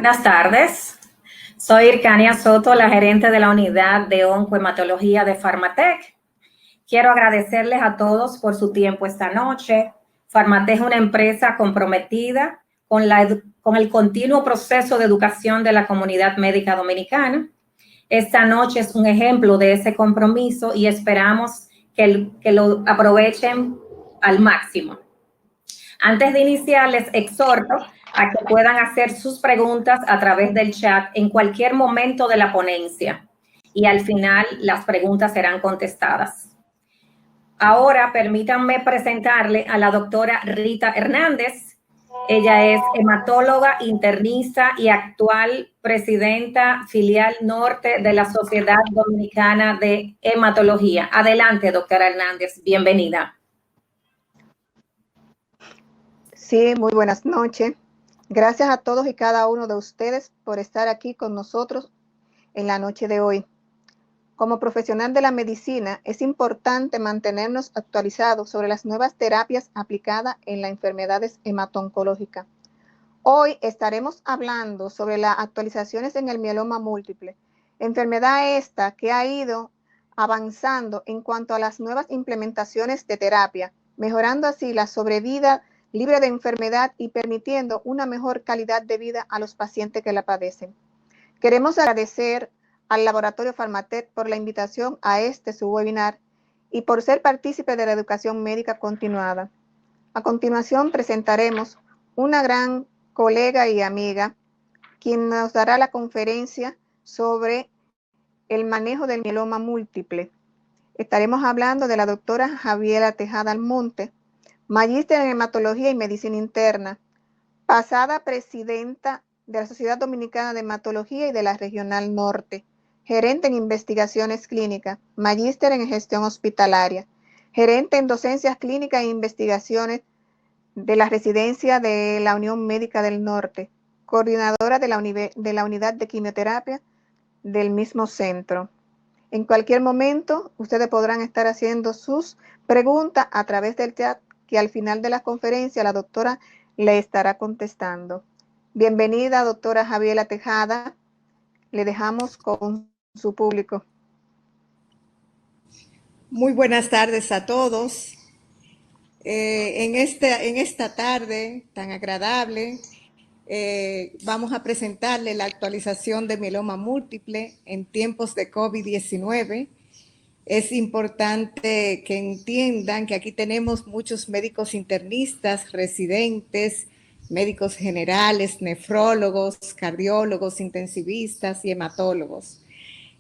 Buenas tardes. Soy Irkania Soto, la gerente de la unidad de oncohematología de Pharmatech. Quiero agradecerles a todos por su tiempo esta noche. Pharmatech es una empresa comprometida con el continuo proceso de educación de la comunidad médica dominicana. Esta noche es un ejemplo de ese compromiso y esperamos que lo aprovechen al máximo. Antes de iniciar, les exhorto a que puedan hacer sus preguntas a través del chat en cualquier momento de la ponencia y al final las preguntas serán contestadas. Ahora permítanme presentarle a la doctora Rita Hernández. Ella es hematóloga, internista y actual presidenta filial norte de la Sociedad Dominicana de Hematología. Adelante, doctora Hernández, bienvenida. Sí, muy buenas noches. Gracias a todos y cada uno de ustedes por estar aquí con nosotros en la noche de hoy. Como profesional de la medicina, es importante mantenernos actualizados sobre las nuevas terapias aplicadas en las enfermedades hemato-oncológicas. Hoy estaremos hablando sobre las actualizaciones en el mieloma múltiple, enfermedad esta que ha ido avanzando en cuanto a las nuevas implementaciones de terapia, mejorando así la sobrevida libre de enfermedad y permitiendo una mejor calidad de vida a los pacientes que la padecen. Queremos agradecer al Laboratorio Pharmatech por la invitación a su webinar y por ser partícipe de la educación médica continuada. A continuación presentaremos una gran colega y amiga, quien nos dará la conferencia sobre el manejo del mieloma múltiple. Estaremos hablando de la doctora Javiera Tejada Almonte, magíster en hematología y medicina interna, pasada presidenta de la Sociedad Dominicana de Hematología y de la Regional Norte, gerente en investigaciones clínicas, magíster en gestión hospitalaria, gerente en docencias clínicas e investigaciones de la residencia de la Unión Médica del Norte, coordinadora de la unidad de quimioterapia del mismo centro. En cualquier momento, ustedes podrán estar haciendo sus preguntas a través del chat, que al final de la conferencia la doctora le estará contestando. Bienvenida, doctora Javiera Tejada. Le dejamos con su público. Muy buenas tardes a todos. En esta tarde tan agradable, vamos a presentarle la actualización de mieloma múltiple en tiempos de COVID-19. Es importante que entiendan que aquí tenemos muchos médicos internistas, residentes, médicos generales, nefrólogos, cardiólogos, intensivistas y hematólogos.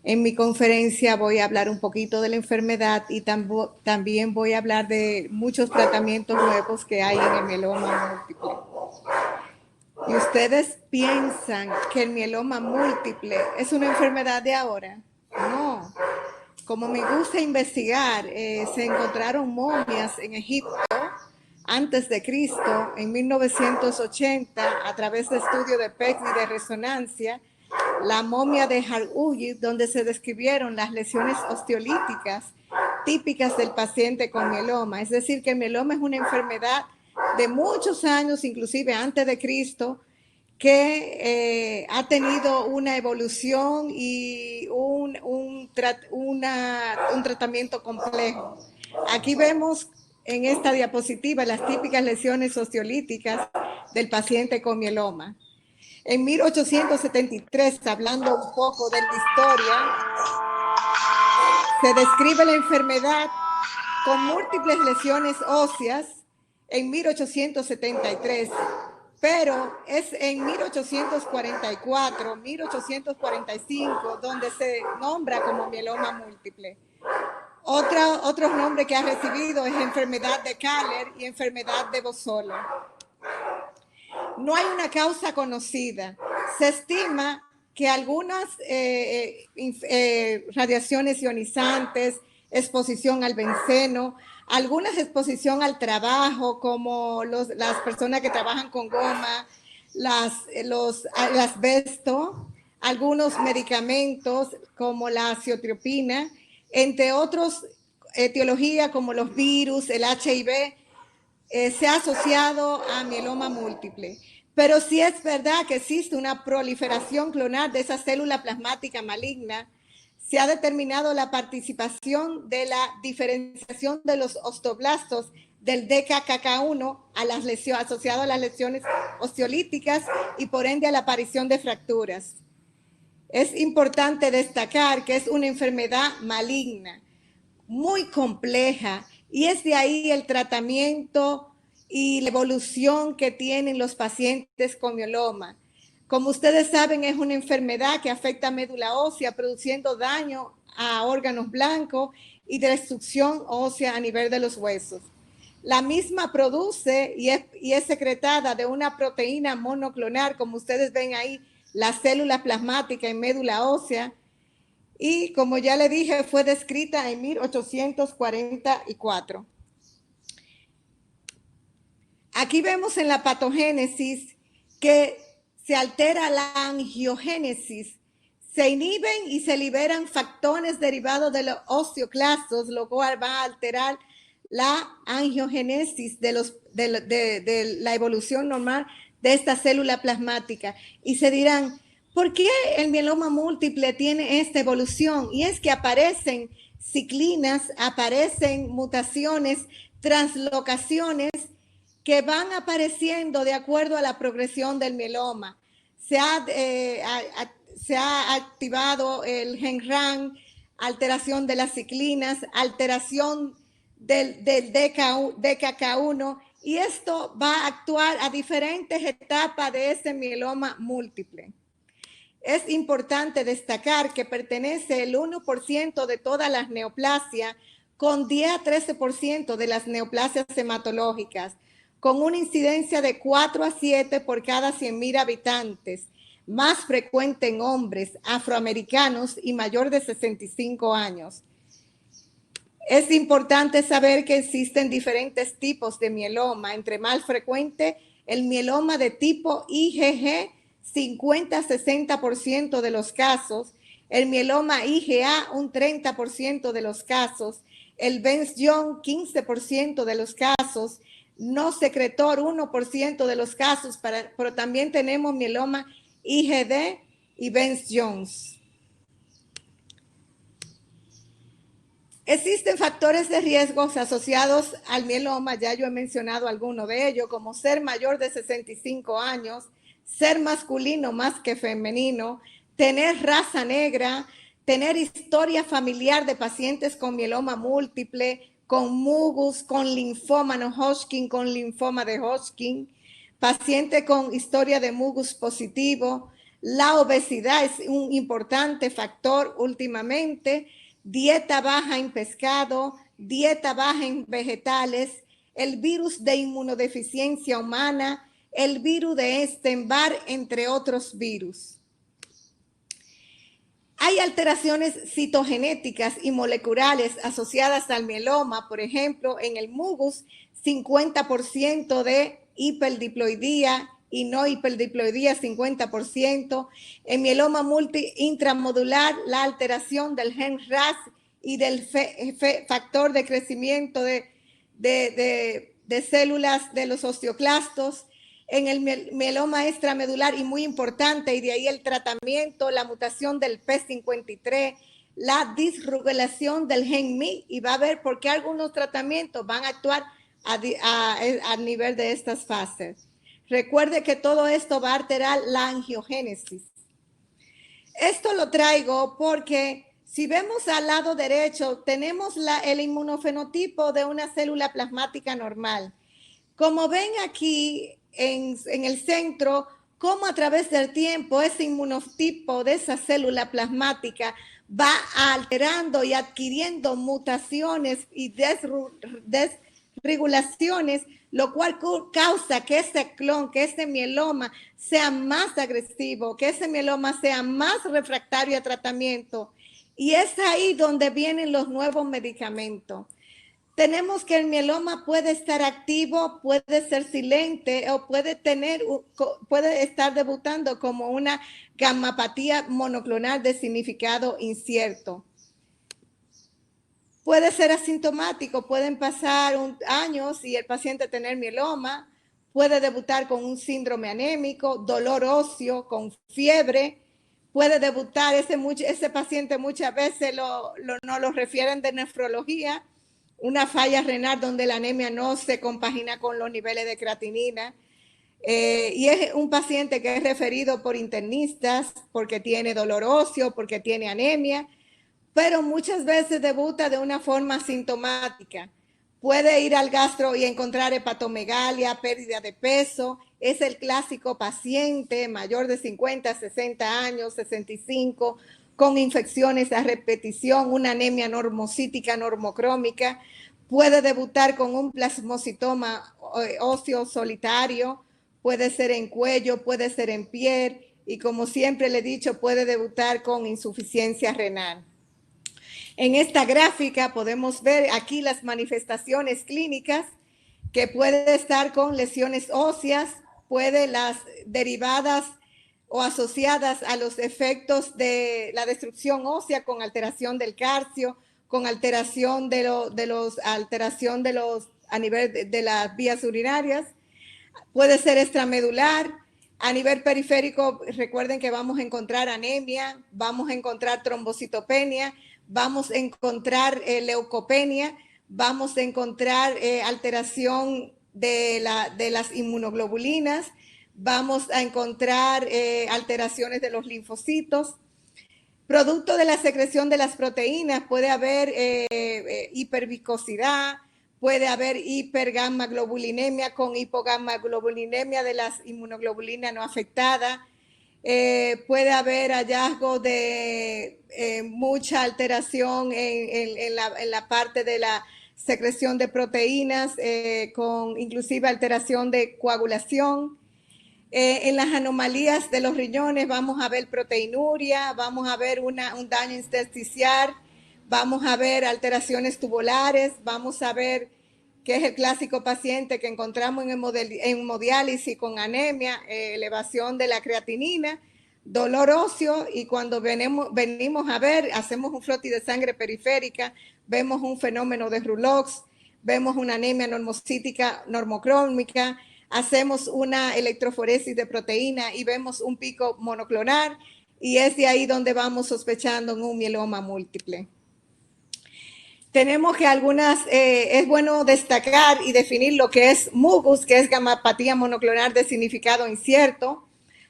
En mi conferencia voy a hablar un poquito de la enfermedad y también voy a hablar de muchos tratamientos nuevos que hay en el mieloma múltiple. ¿Y ustedes piensan que el mieloma múltiple es una enfermedad de ahora? No. Como me gusta investigar, se encontraron momias en Egipto antes de Cristo, en 1980, a través de estudios de PET y de resonancia, la momia de Har-Uji, donde se describieron las lesiones osteolíticas típicas del paciente con mieloma. Es decir, que el mieloma es una enfermedad de muchos años, inclusive antes de Cristo, que ha tenido una evolución y un tratamiento complejo. Aquí vemos en esta diapositiva las típicas lesiones osteolíticas del paciente con mieloma. En 1873, hablando un poco de la historia, se describe la enfermedad con múltiples lesiones óseas en 1873, pero es en 1844, 1845, donde se nombra como mieloma múltiple. Otro nombre que ha recibido es enfermedad de Kahler y enfermedad de Bossolo. No hay una causa conocida. Se estima que algunas radiaciones ionizantes, exposición al benceno, algunas exposición al trabajo, como las personas que trabajan con goma, el asbesto, algunos medicamentos como la aziotriopina, entre otros etiologías como los virus, el HIV, se ha asociado a mieloma múltiple. Pero sí es verdad que existe una proliferación clonal de esa célula plasmática maligna. Se ha determinado la participación de la diferenciación de los osteoblastos del DKK1 a las lesiones, asociado a las lesiones osteolíticas y por ende a la aparición de fracturas. Es importante destacar que es una enfermedad maligna, muy compleja, y es de ahí el tratamiento y la evolución que tienen los pacientes con mieloma. Como ustedes saben, es una enfermedad que afecta a médula ósea, produciendo daño a órganos blancos y destrucción ósea a nivel de los huesos. La misma produce y es secretada de una proteína monoclonal, como ustedes ven ahí, la célula plasmática en médula ósea, y como ya le dije, fue descrita en 1844. Aquí vemos en la patogénesis que se altera la angiogénesis, se inhiben y se liberan factores derivados de los osteoclastos, lo cual va a alterar la angiogénesis de la evolución normal de esta célula plasmática. Y se dirán, ¿por qué el mieloma múltiple tiene esta evolución? Y es que aparecen ciclinas, aparecen mutaciones, translocaciones que van apareciendo de acuerdo a la progresión del mieloma. Se ha activado el gen RAN, alteración de las ciclinas, alteración del DKK1, y esto va a actuar a diferentes etapas de ese mieloma múltiple. Es importante destacar que pertenece el 1% de todas las neoplasias, con 10 a 13% de las neoplasias hematológicas, con una incidencia de 4 a 7 por cada 100,000 habitantes, más frecuente en hombres, afroamericanos y mayor de 65 años. Es importante saber que existen diferentes tipos de mieloma. Entre más frecuente, el mieloma de tipo IgG, 50 a 60% de los casos, el mieloma IgA, un 30% de los casos, el Benz-Jones, 15% de los casos, no secretor, 1% de los casos, pero también tenemos mieloma IgD y Benz-Jones. Existen factores de riesgos asociados al mieloma, ya yo he mencionado algunos de ellos, como ser mayor de 65 años, ser masculino más que femenino, tener raza negra, tener historia familiar de pacientes con mieloma múltiple, con mugus, con linfoma no Hodgkin, con linfoma de Hodgkin, paciente con historia de mugus positivo. La obesidad es un importante factor últimamente, dieta baja en pescado, dieta baja en vegetales, el virus de inmunodeficiencia humana, el virus de Epstein-Barr, entre otros virus. Hay alteraciones citogenéticas y moleculares asociadas al mieloma, por ejemplo, en el mugus, 50% de hiperdiploidía y no hiperdiploidía, 50%. En mieloma intramodular, la alteración del gen RAS y del factor de crecimiento de células de los osteoclastos. En el mieloma extramedular, y muy importante, y de ahí el tratamiento, la mutación del P53, la disregulación del gen MYC, y va a ver por qué algunos tratamientos van a actuar a nivel de estas fases. Recuerde que todo esto va a alterar la angiogénesis. Esto lo traigo porque si vemos al lado derecho, tenemos el inmunofenotipo de una célula plasmática normal. Como ven aquí en el centro, cómo a través del tiempo ese inmunotipo de esa célula plasmática va alterando y adquiriendo mutaciones y desregulaciones, lo cual causa que ese clon, que ese mieloma sea más agresivo, que ese mieloma sea más refractario a tratamiento. Y es ahí donde vienen los nuevos medicamentos. Tenemos que el mieloma puede estar activo, puede ser silente o puede estar debutando como una gammapatía monoclonal de significado incierto. Puede ser asintomático, pueden pasar años y el paciente tener mieloma, puede debutar con un síndrome anémico, dolor óseo, con fiebre, puede debutar, ese paciente muchas veces nos lo refieren de nefrología, una falla renal donde la anemia no se compagina con los niveles de creatinina. Y es un paciente que es referido por internistas porque tiene dolor óseo, porque tiene anemia, pero muchas veces debuta de una forma sintomática. Puede ir al gastro y encontrar hepatomegalia, pérdida de peso. Es el clásico paciente mayor de 50, 60 años, 65, con infecciones a repetición, una anemia normocítica, normocrómica. Puede debutar con un plasmocitoma óseo solitario, puede ser en cuello, puede ser en piel y, como siempre le he dicho, puede debutar con insuficiencia renal. En esta gráfica podemos ver aquí las manifestaciones clínicas, que puede estar con lesiones óseas, puede las derivadas o asociadas a los efectos de la destrucción ósea con alteración del calcio, con alteración a nivel de las vías urinarias. Puede ser extramedular. A nivel periférico, recuerden que vamos a encontrar anemia, vamos a encontrar trombocitopenia, vamos a encontrar leucopenia, vamos a encontrar alteración de las inmunoglobulinas, vamos a encontrar alteraciones de los linfocitos. Producto de la secreción de las proteínas puede haber hipervicosidad, puede haber hipergamma-globulinemia con hipogamma-globulinemia de las inmunoglobulinas no afectadas. Puede haber hallazgo de mucha alteración en la parte de la secreción de proteínas, con inclusive alteración de coagulación. En las anomalías de los riñones vamos a ver proteinuria, vamos a ver un daño intersticial, vamos a ver alteraciones tubulares, vamos a ver que es el clásico paciente que encontramos en hemodiálisis con anemia, elevación de la creatinina, dolor óseo, y cuando venimos a ver, hacemos un frotis de sangre periférica, vemos un fenómeno de Rouleaux, vemos una anemia normocítica, normocrómica, hacemos una electroforesis de proteína y vemos un pico monoclonal, y es de ahí donde vamos sospechando en un mieloma múltiple. Tenemos que es bueno destacar y definir lo que es MUGUS, que es gamapatía monoclonal de significado incierto,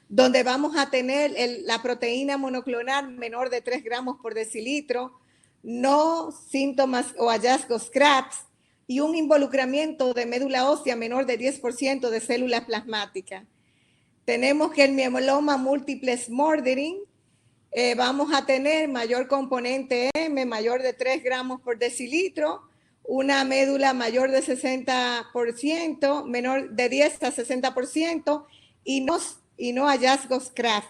donde vamos a tener la proteína monoclonal menor de 3 gramos por decilitro, no síntomas o hallazgos CRAPS, y un involucramiento de médula ósea menor de 10% de células plasmáticas. Tenemos que el mieloma múltiple smoldering, vamos a tener mayor componente M, mayor de 3 gramos por decilitro, una médula mayor de 60%, menor de 10 a 60%, y no hallazgos CRAF.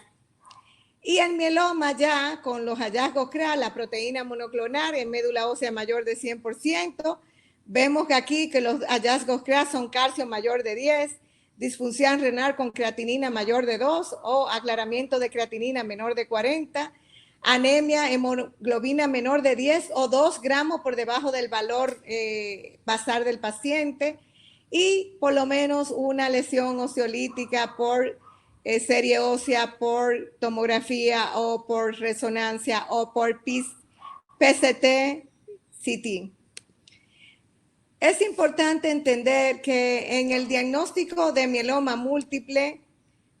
Y el mieloma ya con los hallazgos CRAF, la proteína monoclonal en médula ósea mayor de 100%, vemos que aquí que los hallazgos CRAF son calcio mayor de 10, disfunción renal con creatinina mayor de 2 o aclaramiento de creatinina menor de 40, anemia, hemoglobina menor de 10 o 2 gramos por debajo del valor basal del paciente, y por lo menos una lesión osteolítica por serie ósea, por tomografía o por resonancia o por PCT-CT. Es importante entender que en el diagnóstico de mieloma múltiple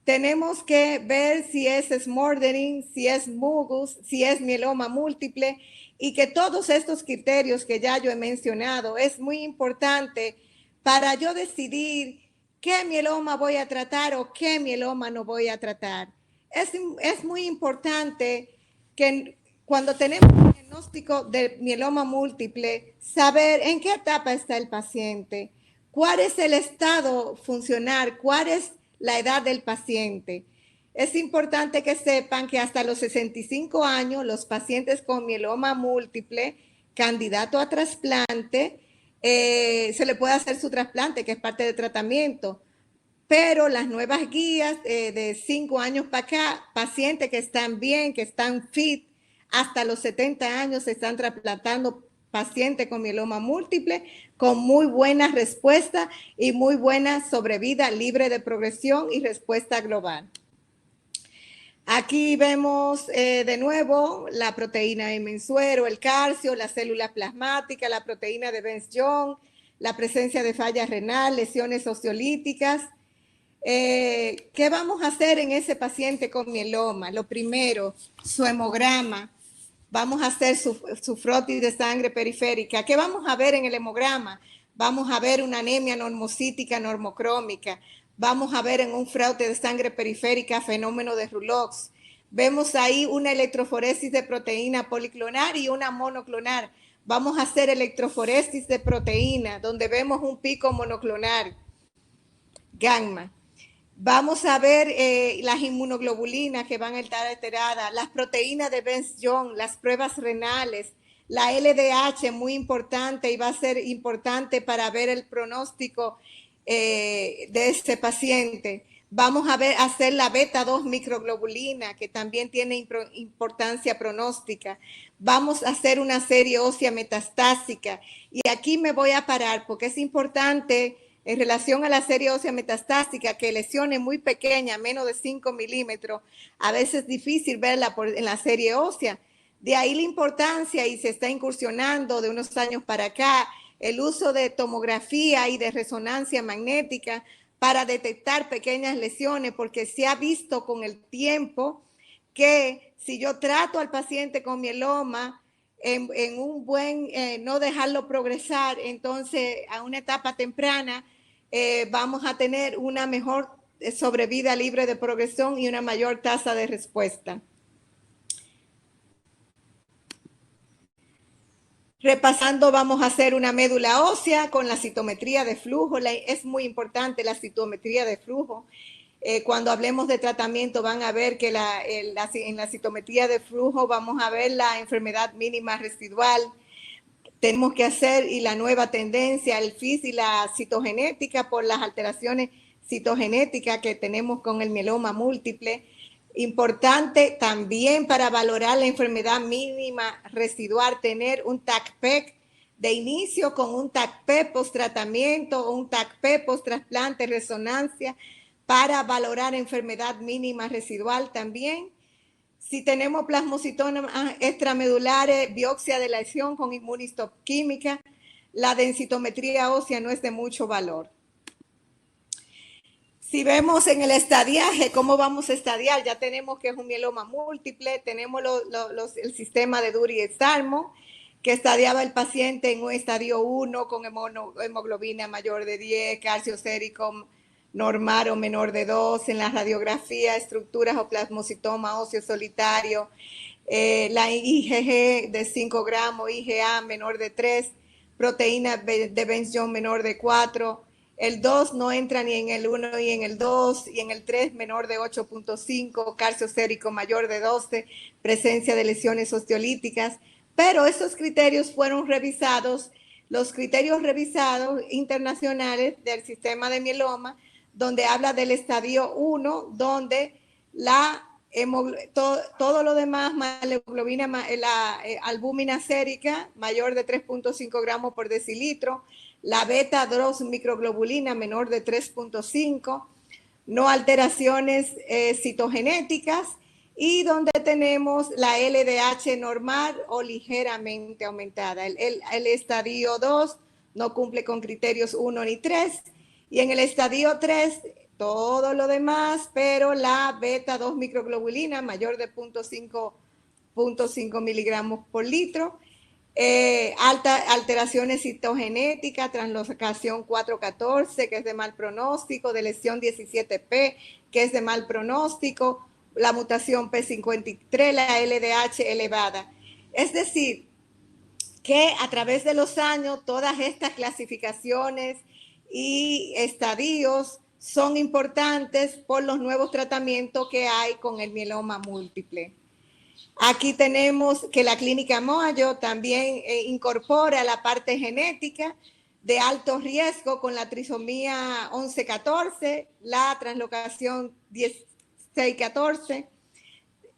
tenemos que ver si es smoldering, si es MUGUS, si es mieloma múltiple, y que todos estos criterios que ya yo he mencionado es muy importante para yo decidir qué mieloma voy a tratar o qué mieloma no voy a tratar. Es muy importante que cuando tenemos un diagnóstico de mieloma múltiple, saber en qué etapa está el paciente, cuál es el estado funcional, cuál es la edad del paciente. Es importante que sepan que hasta los 65 años, los pacientes con mieloma múltiple, candidato a trasplante, se le puede hacer su trasplante, que es parte del tratamiento. Pero las nuevas guías de 5 años para acá, pacientes que están bien, que están fit, hasta los 70 años se están trasplantando pacientes con mieloma múltiple con muy buena respuesta y muy buena sobrevida libre de progresión y respuesta global. Aquí vemos de nuevo la proteína M en suero, el calcio, la célula plasmática, la proteína de Benz-John, la presencia de falla renal, lesiones sociolíticas. ¿Qué vamos a hacer en ese paciente con mieloma? Lo primero, su hemograma. Vamos a hacer su frotis de sangre periférica. ¿Qué vamos a ver en el hemograma? Vamos a ver una anemia normocítica normocrómica. Vamos a ver en un frotis de sangre periférica fenómeno de Rouleaux. Vemos ahí una electroforesis de proteína policlonar y una monoclonar. Vamos a hacer electroforesis de proteína, donde vemos un pico monoclonar, gamma. Vamos a ver las inmunoglobulinas que van a estar alteradas, las proteínas de Benz-John, las pruebas renales, la LDH, muy importante y va a ser importante para ver el pronóstico de este paciente. Vamos a hacer la beta-2 microglobulina, que también tiene importancia pronóstica. Vamos a hacer una serie ósea metastásica. Y aquí me voy a parar porque es importante en relación a la serie ósea metastásica, que lesiones muy pequeñas, menos de 5 milímetros, a veces es difícil verla en la serie ósea. De ahí la importancia, y se está incursionando de unos años para acá, el uso de tomografía y de resonancia magnética para detectar pequeñas lesiones, porque se ha visto con el tiempo que si yo trato al paciente con mieloma en un buen, no dejarlo progresar, entonces a una etapa temprana vamos a tener una mejor sobrevida libre de progresión y una mayor tasa de respuesta. Repasando, vamos a hacer una médula ósea con la citometría de flujo. Es muy importante la citometría de flujo. Cuando hablemos de tratamiento van a ver que en la citometría de flujo vamos a ver la enfermedad mínima residual. Tenemos que hacer, y la nueva tendencia, el FIS y la citogenética por las alteraciones citogenéticas que tenemos con el mieloma múltiple. Importante también para valorar la enfermedad mínima residual, tener un TAC-PEC de inicio con un TAC-PEC post-tratamiento o un TAC-PEC post-trasplante resonancia para valorar enfermedad mínima residual también. Si tenemos plasmocitomas extramedulares, biopsia de lesión con inmunistoquímica, la densitometría ósea no es de mucho valor. Si vemos en el estadiaje, ¿cómo vamos a estadiar? Ya tenemos que es un mieloma múltiple, tenemos el sistema de Dury y Salmo, que estadiaba el paciente en un estadio 1 con hemoglobina mayor de 10, calcio sérico normal o menor de 2, en la radiografía, estructuras o plasmocitoma óseo solitario, la IgG de 5 gramos, IgA menor de 3, proteína de Benz-John menor de 4, el 2 no entra ni en el 1 ni en el 2, y en el 3 menor de 8.5, calcio sérico mayor de 12, presencia de lesiones osteolíticas, pero esos criterios fueron revisados, los criterios revisados internacionales del sistema de mieloma, donde habla del estadio 1, donde todo lo demás, más la hemoglobina, la albúmina sérica mayor de 3.5 gramos por decilitro, la beta-2 microglobulina menor de 3.5, no alteraciones citogenéticas, y donde tenemos la LDH normal o ligeramente aumentada. El estadio 2 no cumple con criterios 1 ni 3, y en el estadio 3 todo lo demás, pero la beta-2 microglobulina mayor de 0.5 miligramos por litro, alteraciones citogenéticas, translocación 414, que es de mal pronóstico, de lesión 17P, que es de mal pronóstico, la mutación P53, la LDH elevada. Es decir, que a través de los años todas estas clasificaciones y estadios son importantes por los nuevos tratamientos que hay con el mieloma múltiple. Aquí tenemos que la clínica Mayo también incorpora la parte genética de alto riesgo con la trisomía 11-14, la translocación 16-14,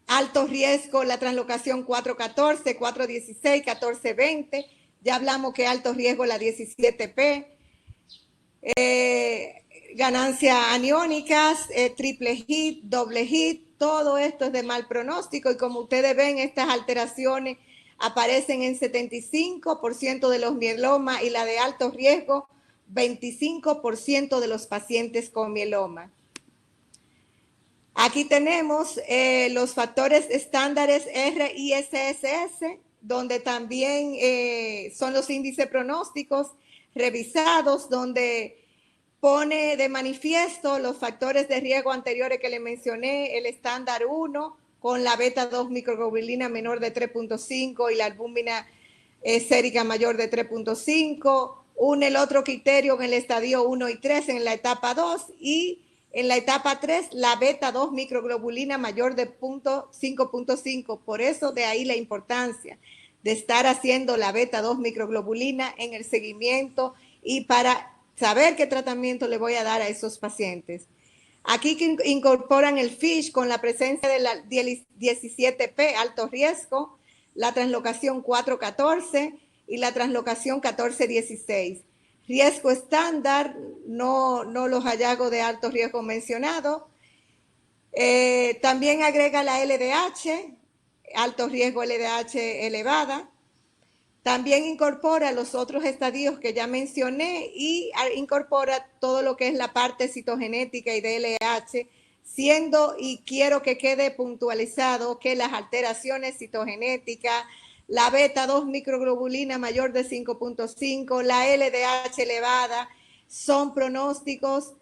alto riesgo la translocación 4-14, 4-16, 14-20, Ya hablamos que alto riesgo la 17P. Ganancias aniónicas, triple hit, doble hit, todo esto es de mal pronóstico y como ustedes ven, estas alteraciones aparecen en 75% de los mielomas y la de alto riesgo, 25% de los pacientes con mieloma. Aquí tenemos los factores estándares RISSS, donde también son los índices pronósticos revisados, donde pone de manifiesto los factores de riesgo anteriores que le mencioné, el estándar 1 con la beta 2 microglobulina menor de 3.5 y la albúmina sérica mayor de 3.5, el otro criterio en el estadio 1 y 3 en la etapa 2 y en la etapa 3 la beta 2 microglobulina mayor de 5.5, por eso de ahí la importancia de estar haciendo la beta 2 microglobulina en el seguimiento y para saber qué tratamiento le voy a dar a esos pacientes. Aquí que incorporan el FISH con la presencia de la 17P, alto riesgo, la translocación 414 y la translocación 1416. Riesgo estándar, no los hallazgos de alto riesgo mencionados. También agrega la LDH, alto riesgo LDH elevada. También incorpora los otros estadios que ya mencioné y incorpora todo lo que es la parte citogenética y DLH, siendo, y quiero que quede puntualizado, que las alteraciones citogenéticas, la beta 2 microglobulina mayor de 5.5, la LDH elevada, son pronósticos,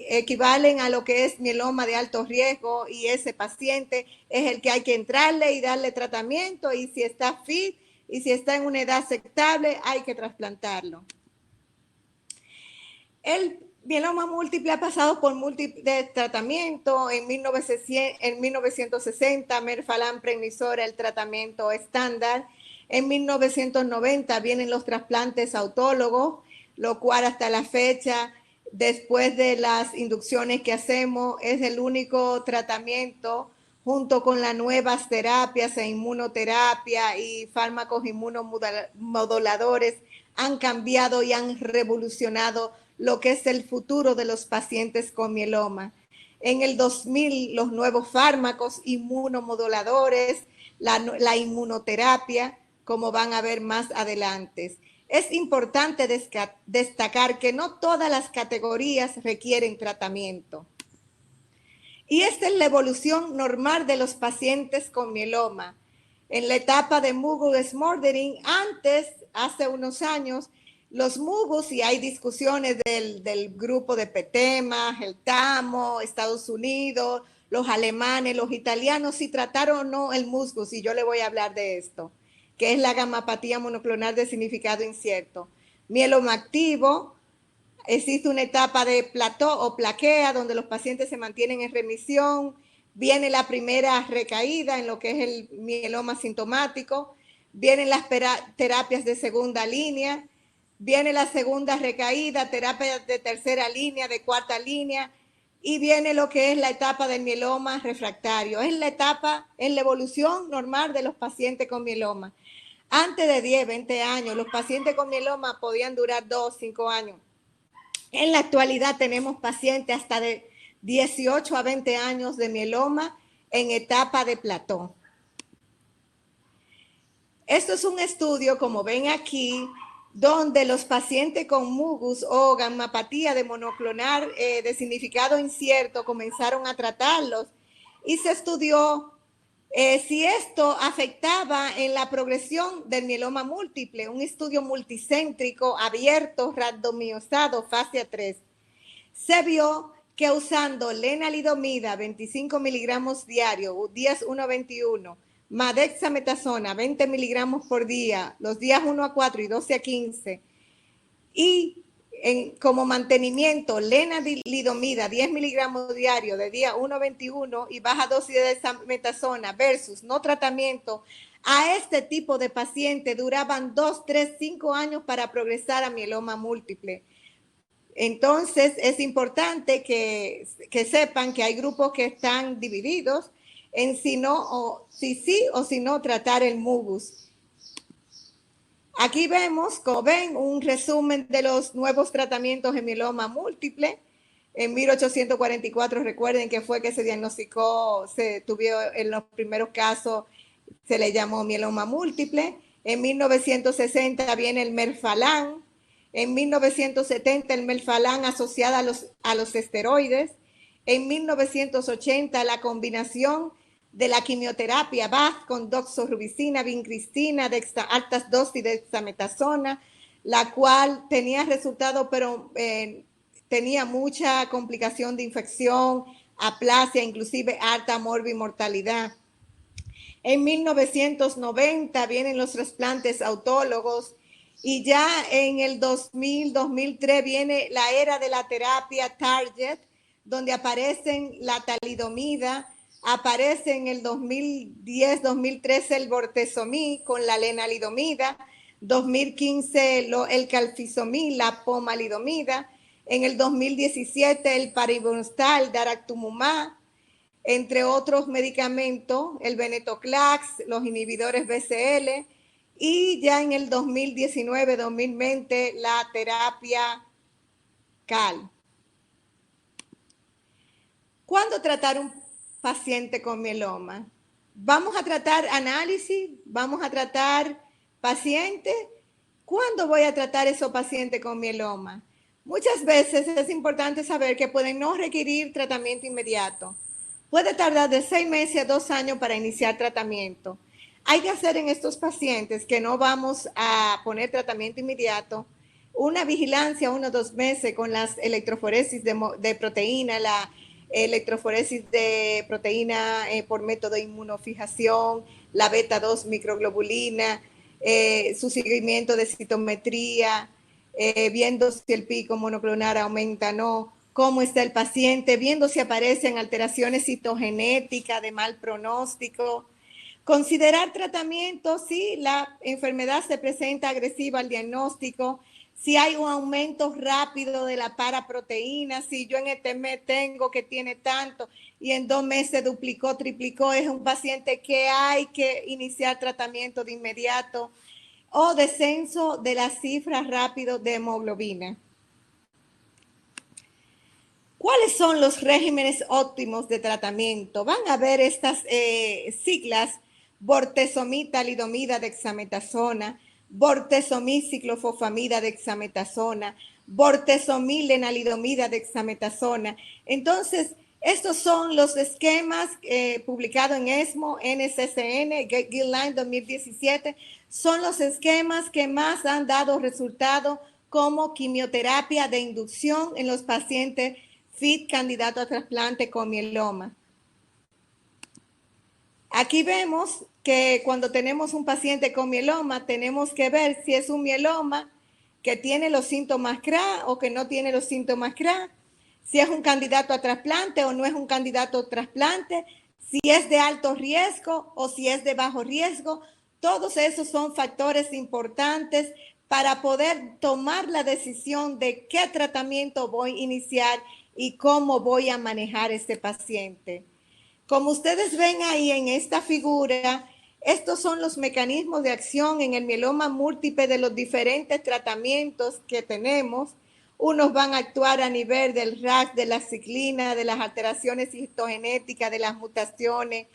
equivalen a lo que es mieloma de alto riesgo y ese paciente es el que hay que entrarle y darle tratamiento y si está fit y si está en una edad aceptable hay que trasplantarlo. El mieloma múltiple ha pasado por múltiples tratamientos. En 1960 Merfalan prednisona era el tratamiento estándar. En 1990 vienen los trasplantes autólogos, lo cual hasta la fecha, después de las inducciones que hacemos, es el único tratamiento junto con las nuevas terapias e inmunoterapia y fármacos inmunomoduladores han cambiado y han revolucionado lo que es el futuro de los pacientes con mieloma. En el 2000, los nuevos fármacos inmunomoduladores, la inmunoterapia, como van a ver más adelante. Es importante destacar que no todas las categorías requieren tratamiento. Y esta es la evolución normal de los pacientes con mieloma. En la etapa de Mugu smoldering, antes, hace unos años, los Mugus, y hay discusiones del grupo de PETEMA, el TAMO, Estados Unidos, los alemanes, los italianos, si trataron o no el musgus, y yo le voy a hablar de esto, que es la gamapatía monoclonal de significado incierto. Mieloma activo, existe una etapa de plató o plaquea donde los pacientes se mantienen en remisión, viene la primera recaída en lo que es el mieloma sintomático, vienen las terapias de segunda línea, viene la segunda recaída, terapias de tercera línea, de cuarta línea, y viene lo que es la etapa del mieloma refractario. Es la etapa, es la evolución normal de los pacientes con mieloma. Antes de 10, 20 años, los pacientes con mieloma podían durar 2, 5 años. En la actualidad tenemos pacientes hasta de 18 a 20 años de mieloma en etapa de plató. Esto es un estudio, como ven aquí, donde los pacientes con mugus o gamapatía de monoclonal de significado incierto comenzaron a tratarlos y se estudió si esto afectaba en la progresión del mieloma múltiple, un estudio multicéntrico abierto, randomizado, fase 3. Se vio que usando lenalidomida 25 miligramos diario, días 1 a 21, dexametasona 20 miligramos por día, los días 1 a 4 y 12 a 15, y como mantenimiento lenalidomida 10 miligramos diario de día 1 a 21 y baja dosis de dexametasona versus no tratamiento, a este tipo de pacientes duraban 2, 3, 5 años para progresar a mieloma múltiple. Entonces es importante que sepan que hay grupos que están divididos en si no o si sí o si no tratar el mugus. Aquí vemos, como ven, un resumen de los nuevos tratamientos de mieloma múltiple. En 1844, recuerden que fue que se diagnosticó, se tuvieron en los primeros casos, se le llamó mieloma múltiple. En 1960 viene el Melphalan. En 1970 el Melphalan asociado a los esteroides. En 1980 la combinación de la quimioterapia BAF con doxorubicina, vincristina, altas dosis de dexametasona, la cual tenía resultado, pero tenía mucha complicación de infección, aplasia, inclusive alta morbimortalidad. En 1990 vienen los trasplantes autólogos y ya en el 2000-2003 viene la era de la terapia Target, donde aparecen la talidomida, aparece en el 2010-2013 el bortezomib con la lenalidomida, 2015 el calcifomib, la pomalidomida, en el 2017 el paribonstal, daratumumab, entre otros medicamentos, el venetoclax, los inhibidores BCL, y ya en el 2019-2020 la terapia CAL. ¿Cuándo tratar un paciente con mieloma? Vamos a tratar análisis, vamos a tratar pacientes. ¿Cuándo voy a tratar esos pacientes con mieloma? Muchas veces es importante saber que pueden no requerir tratamiento inmediato. Puede tardar de 6 meses a 2 años para iniciar tratamiento. Hay que hacer en estos pacientes que no vamos a poner tratamiento inmediato una vigilancia 1 o 2 meses con las electroforesis de proteína, la electroforesis de proteína por método de inmunofijación, la beta-2 microglobulina, su seguimiento de citometría, viendo si el pico monoclonal aumenta o no, cómo está el paciente, viendo si aparecen alteraciones citogenéticas de mal pronóstico. Considerar tratamiento si la enfermedad se presenta agresiva al diagnóstico, si hay un aumento rápido de la paraproteína, si yo en este mes tengo que tiene tanto y en 2 meses duplicó, triplicó, es un paciente que hay que iniciar tratamiento de inmediato, o descenso de las cifras rápido de hemoglobina. ¿Cuáles son los regímenes óptimos de tratamiento? Van a ver estas siglas: bortezomib, talidomida, dexametasona, bortezomib, ciclofosfamida, dexametasona, bortezomib, lenalidomida, dexametasona. Entonces, estos son los esquemas publicados en ESMO, NCCN, Guideline 2017. Son los esquemas que más han dado resultados como quimioterapia de inducción en los pacientes FIT candidato a trasplante con mieloma. Aquí vemos que cuando tenemos un paciente con mieloma, tenemos que ver si es un mieloma que tiene los síntomas CRA o que no tiene los síntomas CRA, si es un candidato a trasplante o no es un candidato a trasplante, si es de alto riesgo o si es de bajo riesgo. Todos esos son factores importantes para poder tomar la decisión de qué tratamiento voy a iniciar y cómo voy a manejar este paciente. Como ustedes ven ahí en esta figura, estos son los mecanismos de acción en el mieloma múltiple de los diferentes tratamientos que tenemos. Unos van a actuar a nivel del RAS, de la ciclina, de las alteraciones histogenéticas, de las mutaciones.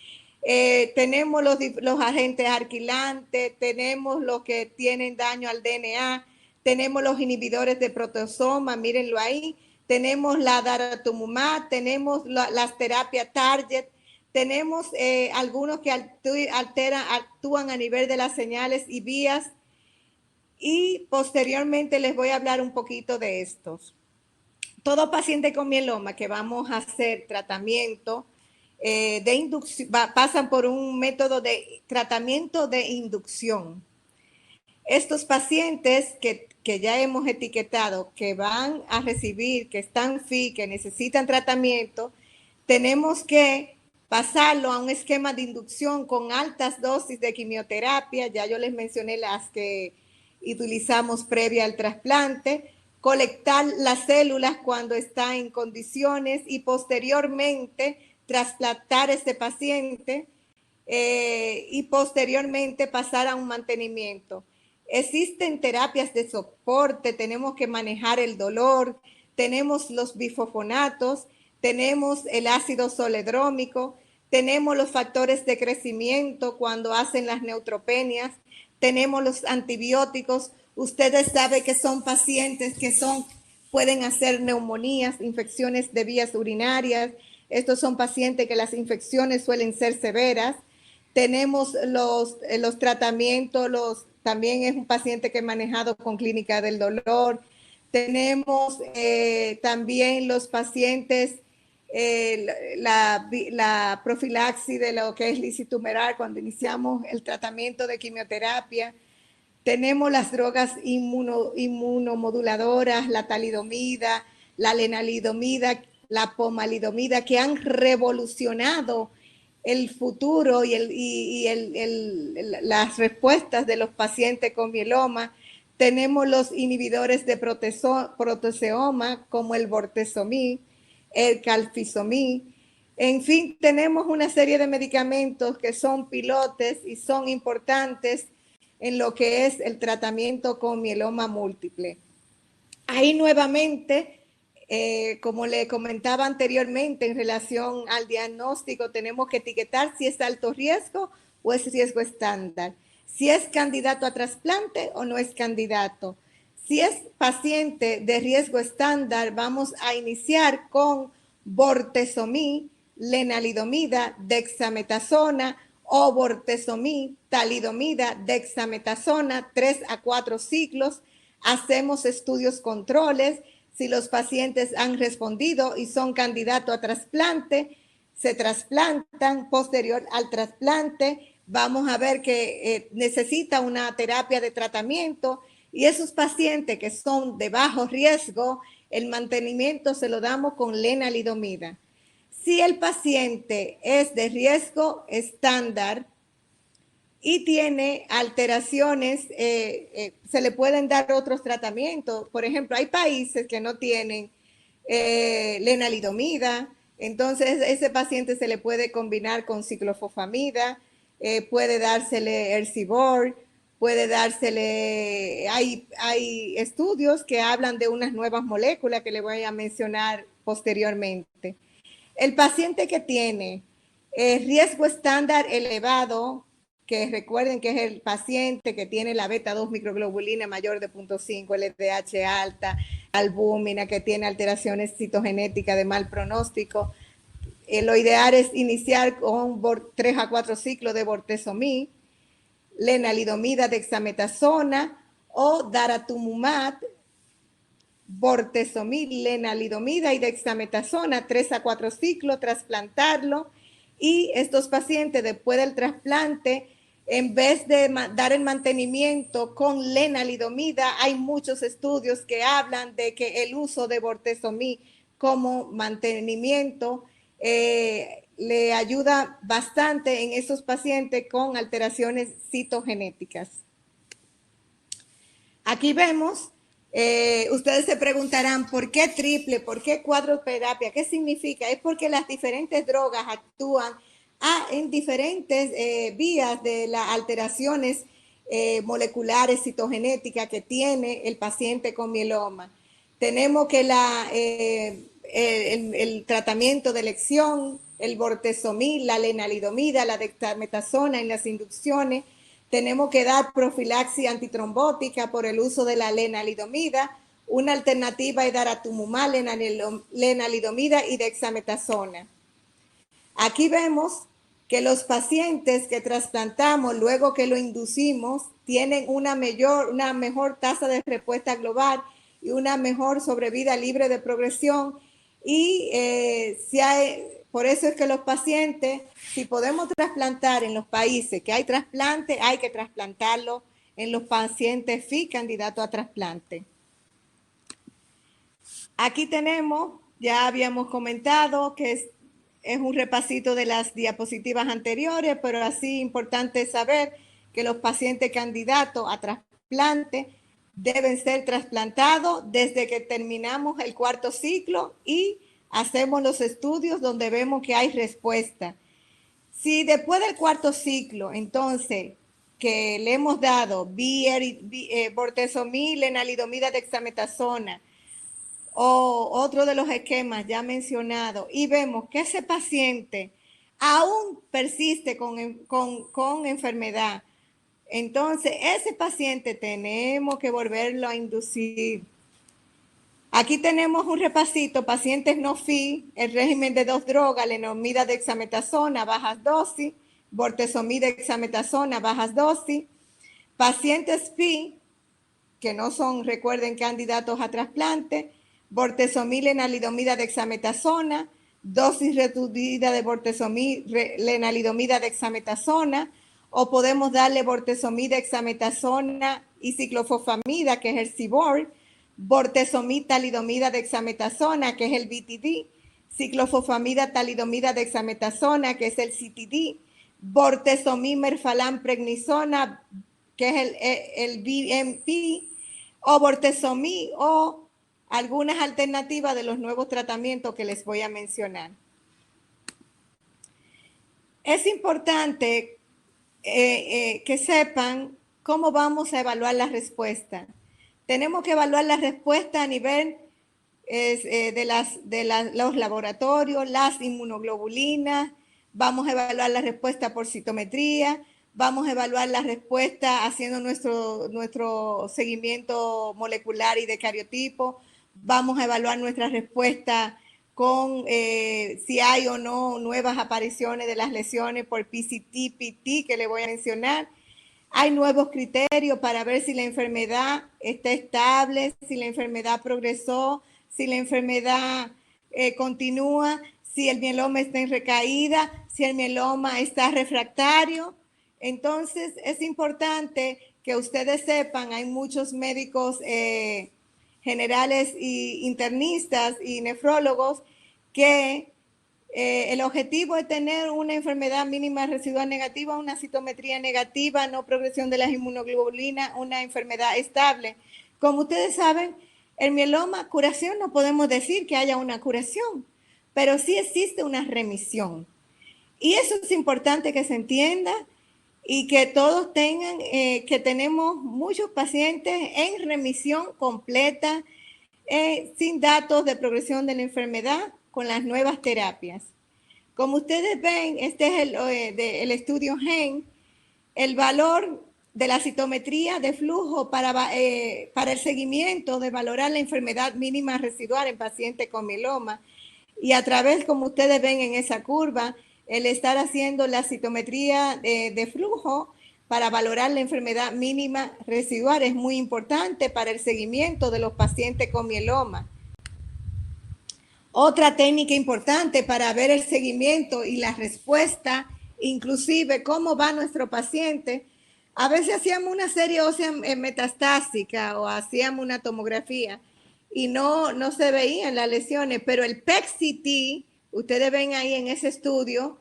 Tenemos los agentes alquilantes, tenemos los que tienen daño al DNA, tenemos los inhibidores de proteasoma, mírenlo ahí. Tenemos la daratumumab, tenemos las terapias Target, tenemos algunos que actúan a nivel de las señales y vías, y posteriormente les voy a hablar un poquito de estos. Todo paciente con mieloma que vamos a hacer tratamiento de inducción, pasan por un método de tratamiento de inducción. Estos pacientes que ya hemos etiquetado, que van a recibir, que están FI, que necesitan tratamiento, tenemos que pasarlo a un esquema de inducción con altas dosis de quimioterapia. Ya yo les mencioné las que utilizamos previa al trasplante, colectar las células cuando está en condiciones y posteriormente trasplantar a este paciente y posteriormente pasar a un mantenimiento. Existen terapias de soporte, tenemos que manejar el dolor, tenemos los bifosfonatos, tenemos el ácido zoledrómico, tenemos los factores de crecimiento cuando hacen las neutropenias, tenemos los antibióticos. Ustedes saben que son pacientes que pueden hacer neumonías, infecciones de vías urinarias. Estos son pacientes que las infecciones suelen ser severas. Tenemos los tratamientos, también es un paciente que he manejado con clínica del dolor. Tenemos también los pacientes, la profilaxis de lo que es lisitumeral cuando iniciamos el tratamiento de quimioterapia. Tenemos las drogas inmunomoduladoras, la talidomida, la lenalidomida, la pomalidomida, que han revolucionado el futuro y las respuestas de los pacientes con mieloma. Tenemos los inhibidores de proteasoma como el bortezomib, el calcifomib. En fin, tenemos una serie de medicamentos que son pilotes y son importantes en lo que es el tratamiento con mieloma múltiple. Ahí nuevamente, como le comentaba anteriormente en relación al diagnóstico, tenemos que etiquetar si es alto riesgo o es riesgo estándar, si es candidato a trasplante o no es candidato. Si es paciente de riesgo estándar, vamos a iniciar con bortezomib, lenalidomida, dexametasona o bortezomib, talidomida, dexametasona, 3 a 4 ciclos. Hacemos estudios controles. Si los pacientes han respondido y son candidatos a trasplante, se trasplantan. Posterior al trasplante, vamos a ver que necesita una terapia de tratamiento, y esos pacientes que son de bajo riesgo, el mantenimiento se lo damos con lenalidomida. Si el paciente es de riesgo estándar y tiene alteraciones, se le pueden dar otros tratamientos. Por ejemplo, hay países que no tienen lenalidomida, entonces ese paciente se le puede combinar con ciclofosfamida, puede dársele Ercibor, puede dársele, hay estudios que hablan de unas nuevas moléculas que le voy a mencionar posteriormente. El paciente que tiene riesgo estándar elevado, que recuerden que es el paciente que tiene la beta-2 microglobulina mayor de 0.5, LDH alta, albúmina, que tiene alteraciones citogenéticas de mal pronóstico. Lo ideal es iniciar con 3 a 4 ciclos de bortezomib, lenalidomida, dexametasona o daratumumab, bortezomib, lenalidomida y dexametasona, 3 a 4 ciclos, trasplantarlo. Y estos pacientes después del trasplante, en vez de dar el mantenimiento con lenalidomida, hay muchos estudios que hablan de que el uso de bortezomib como mantenimiento le ayuda bastante en esos pacientes con alteraciones citogenéticas. Aquí vemos, ustedes se preguntarán, ¿por qué triple? ¿Por qué cuadroterapia? ¿Qué significa? Es porque las diferentes drogas actúan en diferentes vías de las alteraciones moleculares citogenéticas que tiene el paciente con mieloma. Tenemos que el tratamiento de elección, el bortezomib, la lenalidomida, la dexametasona en las inducciones. Tenemos que dar profilaxis antitrombótica por el uso de la lenalidomida. Una alternativa es daratumumab, lenalidomida y dexametasona. Aquí vemos que los pacientes que trasplantamos luego que lo inducimos tienen una mejor tasa de respuesta global y una mejor sobrevida libre de progresión. Y por eso es que los pacientes, si podemos trasplantar en los países que hay trasplante, hay que trasplantarlo en los pacientes FI candidatos a trasplante. Aquí tenemos, ya habíamos comentado que es un repasito de las diapositivas anteriores, pero así importante saber que los pacientes candidatos a trasplante deben ser trasplantados desde que terminamos el 4º ciclo y hacemos los estudios donde vemos que hay respuesta. Si después del 4º ciclo, entonces, que le hemos dado, bortezomib, lenalidomida, dexametasona, o otro de los esquemas ya mencionados, y vemos que ese paciente aún persiste con enfermedad, entonces ese paciente tenemos que volverlo a inducir. Aquí tenemos un repasito, pacientes no FI, el régimen de 2 drogas, lenalidomida, dexametasona, bajas dosis, bortezomib, dexametasona, bajas dosis. Pacientes FI, que no son, recuerden, candidatos a trasplante, bortezomib, lenalidomida, dexametasona, dosis reducida de bortezomib, lenalidomida, dexametasona, o podemos darle bortezomib, dexametasona y ciclofosfamida, que es el CIBOR, bortezomib, talidomida, dexametasona, que es el BTD, ciclofosfamida, talidomida, dexametasona, que es el CTD, bortezomib, merfalam, prednisona, que es el BMP, o bortezomib, o algunas alternativas de los nuevos tratamientos que les voy a mencionar. Es importante que sepan cómo vamos a evaluar la respuesta. Tenemos que evaluar la respuesta a nivel de los laboratorios, las inmunoglobulinas, vamos a evaluar la respuesta por citometría, vamos a evaluar la respuesta haciendo nuestro seguimiento molecular y de cariotipo, vamos a evaluar nuestra respuesta con si hay o no nuevas apariciones de las lesiones por PCT, PT, que le voy a mencionar. Hay nuevos criterios para ver si la enfermedad está estable, si la enfermedad progresó, si la enfermedad continúa, si el mieloma está en recaída, si el mieloma está refractario. Entonces, es importante que ustedes sepan, hay muchos médicos generales y internistas y nefrólogos que el objetivo es tener una enfermedad mínima residual negativa, una citometría negativa, no progresión de las inmunoglobulinas, una enfermedad estable. Como ustedes saben, el mieloma, curación, no podemos decir que haya una curación, pero sí existe una remisión. Y eso es importante que se entienda y que todos tengan, que tenemos muchos pacientes en remisión completa, sin datos de progresión de la enfermedad, con las nuevas terapias. Como ustedes ven, este es el estudio GEN, el valor de la citometría de flujo para el seguimiento de valorar la enfermedad mínima residual en pacientes con mieloma. Y a través, como ustedes ven en esa curva, el estar haciendo la citometría de flujo para valorar la enfermedad mínima residual es muy importante para el seguimiento de los pacientes con mieloma. Otra técnica importante para ver el seguimiento y la respuesta, inclusive cómo va nuestro paciente. A veces hacíamos una serie ósea metastásica o hacíamos una tomografía y no se veían las lesiones, pero el PET-CT, ustedes ven ahí en ese estudio,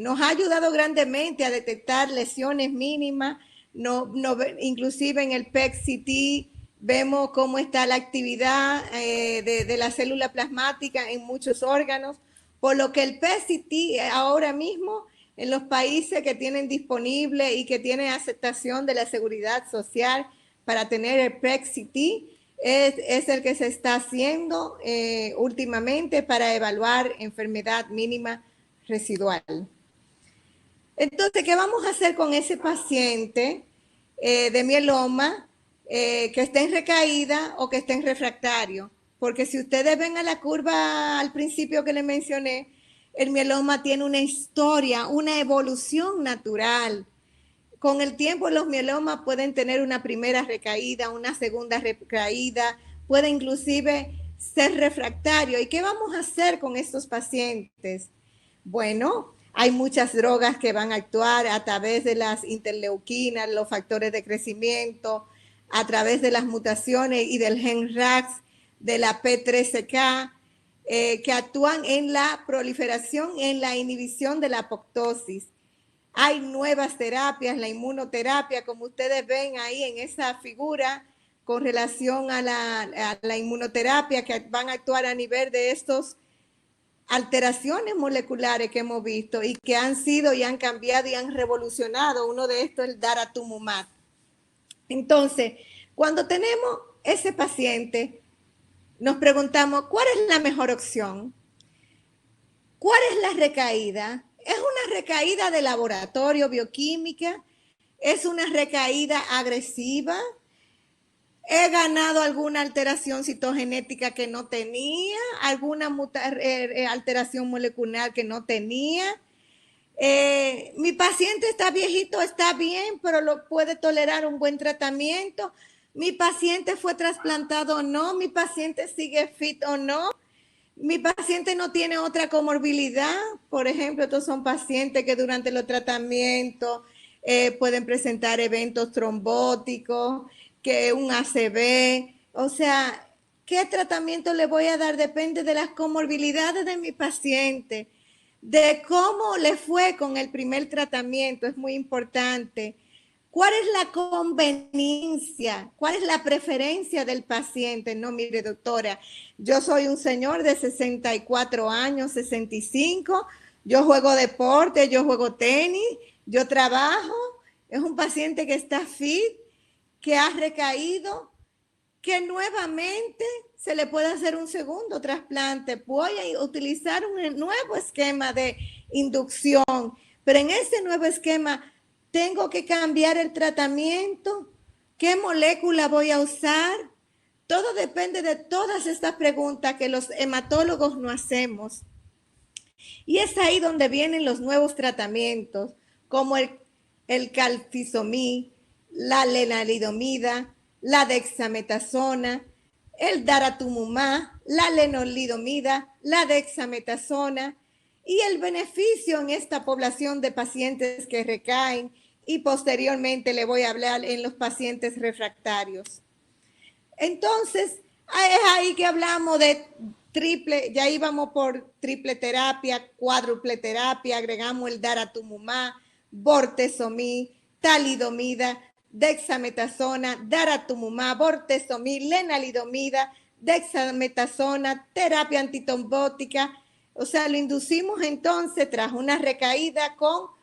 nos ha ayudado grandemente a detectar lesiones mínimas. Inclusive en el PET-CT vemos cómo está la actividad de la célula plasmática en muchos órganos, por lo que el PET-CT ahora mismo en los países que tienen disponible y que tienen aceptación de la seguridad social para tener el PET-CT es el que se está haciendo últimamente para evaluar enfermedad mínima residual. Entonces, ¿qué vamos a hacer con ese paciente de mieloma que esté en recaída o que esté en refractario? Porque si ustedes ven a la curva al principio que les mencioné, el mieloma tiene una historia, una evolución natural. Con el tiempo los mielomas pueden tener una primera recaída, una segunda recaída, puede inclusive ser refractario. ¿Y qué vamos a hacer con estos pacientes? Bueno, hay muchas drogas que van a actuar a través de las interleuquinas, los factores de crecimiento, a través de las mutaciones y del gen RAX, de la P13K, que actúan en la proliferación, en la inhibición de la apoptosis. Hay nuevas terapias, la inmunoterapia, como ustedes ven ahí en esa figura, con relación a la inmunoterapia, que van a actuar a nivel de estos alteraciones moleculares que hemos visto y que han sido y han cambiado y han revolucionado. Uno de estos es el daratumumab. Entonces, cuando tenemos ese paciente, nos preguntamos, ¿cuál es la mejor opción? ¿Cuál es la recaída? ¿Es una recaída de laboratorio bioquímica? ¿Es una recaída agresiva? ¿He ganado alguna alteración citogenética que no tenía? ¿Alguna alteración molecular que no tenía? Mi paciente está viejito, está bien, pero lo puede tolerar un buen tratamiento. Mi paciente fue trasplantado o no, mi paciente sigue fit o no, mi paciente no tiene otra comorbilidad. Por ejemplo, estos son pacientes que durante los tratamientos pueden presentar eventos trombóticos, que un ACV. O sea, ¿qué tratamiento le voy a dar? Depende de las comorbilidades de mi paciente, de cómo le fue con el primer tratamiento. Es muy importante. ¿Cuál es la conveniencia? ¿Cuál es la preferencia del paciente? No, mire, doctora, yo soy un señor de 64 años, 65, yo juego deporte, yo juego tenis, yo trabajo, es un paciente que está fit, que ha recaído, que nuevamente se le puede hacer un segundo trasplante. Voy a utilizar un nuevo esquema de inducción, pero en ese nuevo esquema tengo que cambiar el tratamiento, qué molécula voy a usar. Todo depende de todas estas preguntas que los hematólogos no hacemos. Y es ahí donde vienen los nuevos tratamientos, como el calcifosfamid, la lenalidomida, la dexametasona, el daratumumab, la lenalidomida, la dexametasona, y el beneficio en esta población de pacientes que recaen, y posteriormente le voy a hablar en los pacientes refractarios. Entonces, es ahí que hablamos de triple, ya íbamos por triple terapia, cuádruple terapia, agregamos el daratumumab, bortezomib, talidomida, dexametasona, daratumumab, bortezomib, lenalidomida, dexametasona, terapia antitrombótica. O sea, lo inducimos entonces tras una recaída con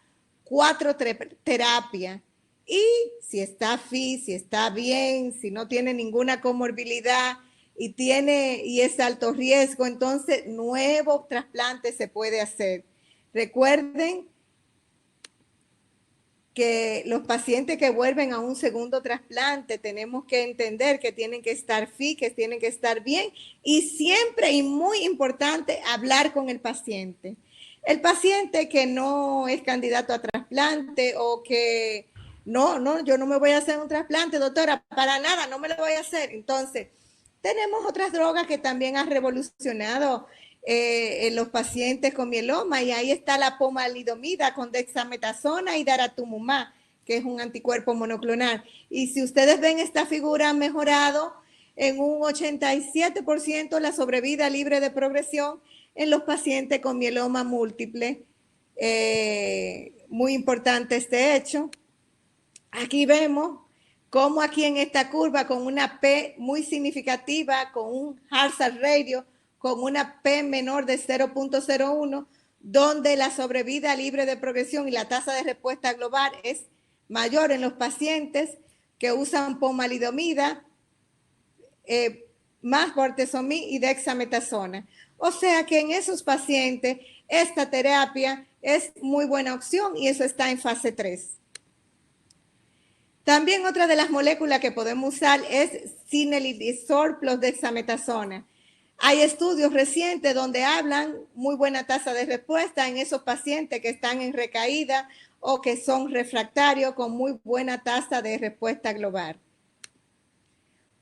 4 terapias. Y si está fit, si está bien, si no tiene ninguna comorbilidad y es alto riesgo, entonces nuevo trasplante se puede hacer. Recuerden que los pacientes que vuelven a un segundo trasplante tenemos que entender que tienen que estar fit, que tienen que estar bien, y siempre, y muy importante, hablar con el paciente. El paciente que no es candidato a trasplante o que yo no me voy a hacer un trasplante, doctora, para nada, no me lo voy a hacer. Entonces, tenemos otras drogas que también han revolucionado en los pacientes con mieloma, y ahí está la pomalidomida con dexametasona y daratumumab, que es un anticuerpo monoclonal. Y si ustedes ven, esta figura ha mejorado en un 87% la sobrevida libre de progresión en los pacientes con mieloma múltiple. Muy importante este hecho. Aquí vemos cómo aquí en esta curva, con una P muy significativa, con un hazard ratio, con una P menor de 0.01, donde la sobrevida libre de progresión y la tasa de respuesta global es mayor en los pacientes que usan pomalidomida, más bortezomib y dexametasona. O sea que en esos pacientes esta terapia es muy buena opción, y eso está en fase 3. También otra de las moléculas que podemos usar es cinelidisor plus dexametasona. Hay estudios recientes donde hablan muy buena tasa de respuesta en esos pacientes que están en recaída o que son refractarios, con muy buena tasa de respuesta global.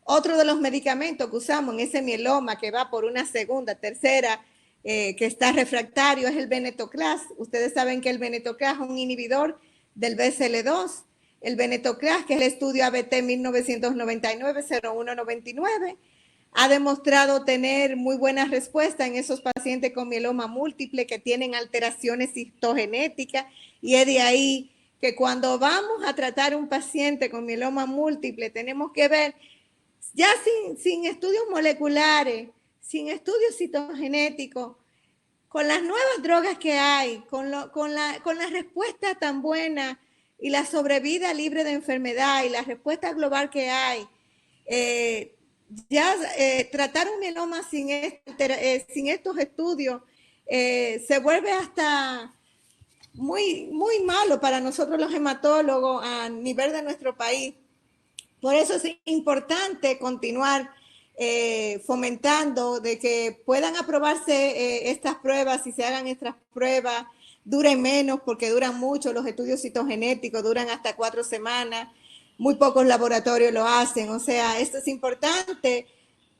Otro de los medicamentos que usamos en ese mieloma que va por una segunda, tercera, que está refractario, es el venetoclax. Ustedes saben que el venetoclax es un inhibidor del BCL2. El venetoclax, que es el estudio ABT 1999-0199, ha demostrado tener muy buena respuesta en esos pacientes con mieloma múltiple que tienen alteraciones citogenéticas, y es de ahí que cuando vamos a tratar un paciente con mieloma múltiple tenemos que ver, ya sin estudios moleculares, sin estudios citogenéticos, con las nuevas drogas que hay, con la respuesta tan buena y la sobrevida libre de enfermedad y la respuesta global que hay, tratar un mieloma sin estos estudios se vuelve hasta muy, muy malo para nosotros los hematólogos a nivel de nuestro país. Por eso es importante continuar fomentando de que puedan aprobarse estas pruebas y se hagan estas pruebas, duren menos porque duran mucho, los estudios citogenéticos duran hasta 4 semanas, muy pocos laboratorios lo hacen, o sea, esto es importante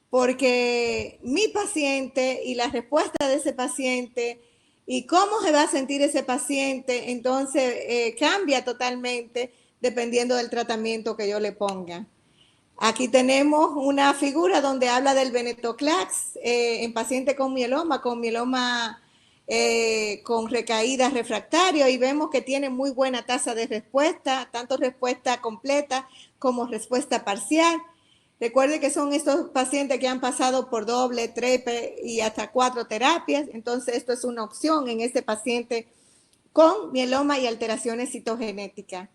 porque mi paciente y la respuesta de ese paciente y cómo se va a sentir ese paciente, entonces cambia totalmente dependiendo del tratamiento que yo le ponga. Aquí tenemos una figura donde habla del venetoclax en pacientes con mieloma con recaídas refractarias y vemos que tiene muy buena tasa de respuesta, tanto respuesta completa como respuesta parcial. Recuerde que son estos pacientes que han pasado por doble, triple y hasta 4 terapias, entonces esto es una opción en este paciente con mieloma y alteraciones citogenéticas.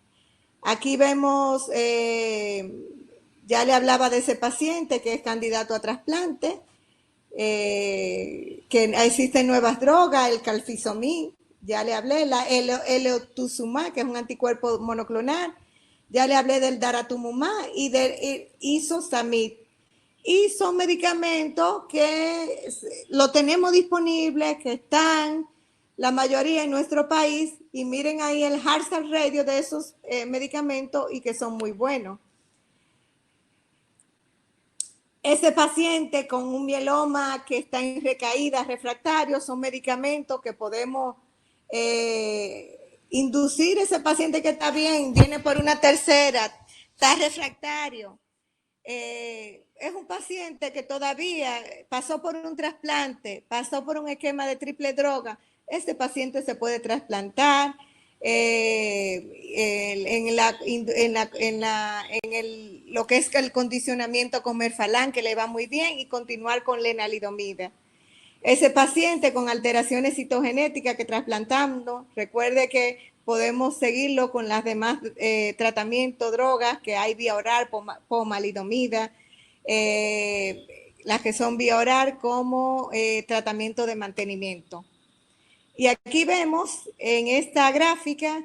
Aquí vemos, ya le hablaba de ese paciente que es candidato a trasplante, que existen nuevas drogas, el calfisomib, ya le hablé, el eleotuzumab, que es un anticuerpo monoclonal, ya le hablé del daratumumab y del isosamid. Y son medicamentos que lo tenemos disponibles, que están la mayoría en nuestro país, y miren ahí el hazard ratio de esos medicamentos y que son muy buenos. Ese paciente con un mieloma que está en recaída refractario son medicamentos que podemos inducir ese paciente que está bien, viene por una tercera, está refractario. Es un paciente que todavía pasó por un trasplante, pasó por un esquema de triple droga. Este paciente se puede trasplantar lo que es el condicionamiento con Merfalán, que le va muy bien, y continuar con lenalidomida. Ese paciente con alteraciones citogenéticas que trasplantando, recuerde que podemos seguirlo con las demás tratamientos, drogas que hay vía oral, pomalidomida, las que son vía oral como tratamiento de mantenimiento. Y aquí vemos en esta gráfica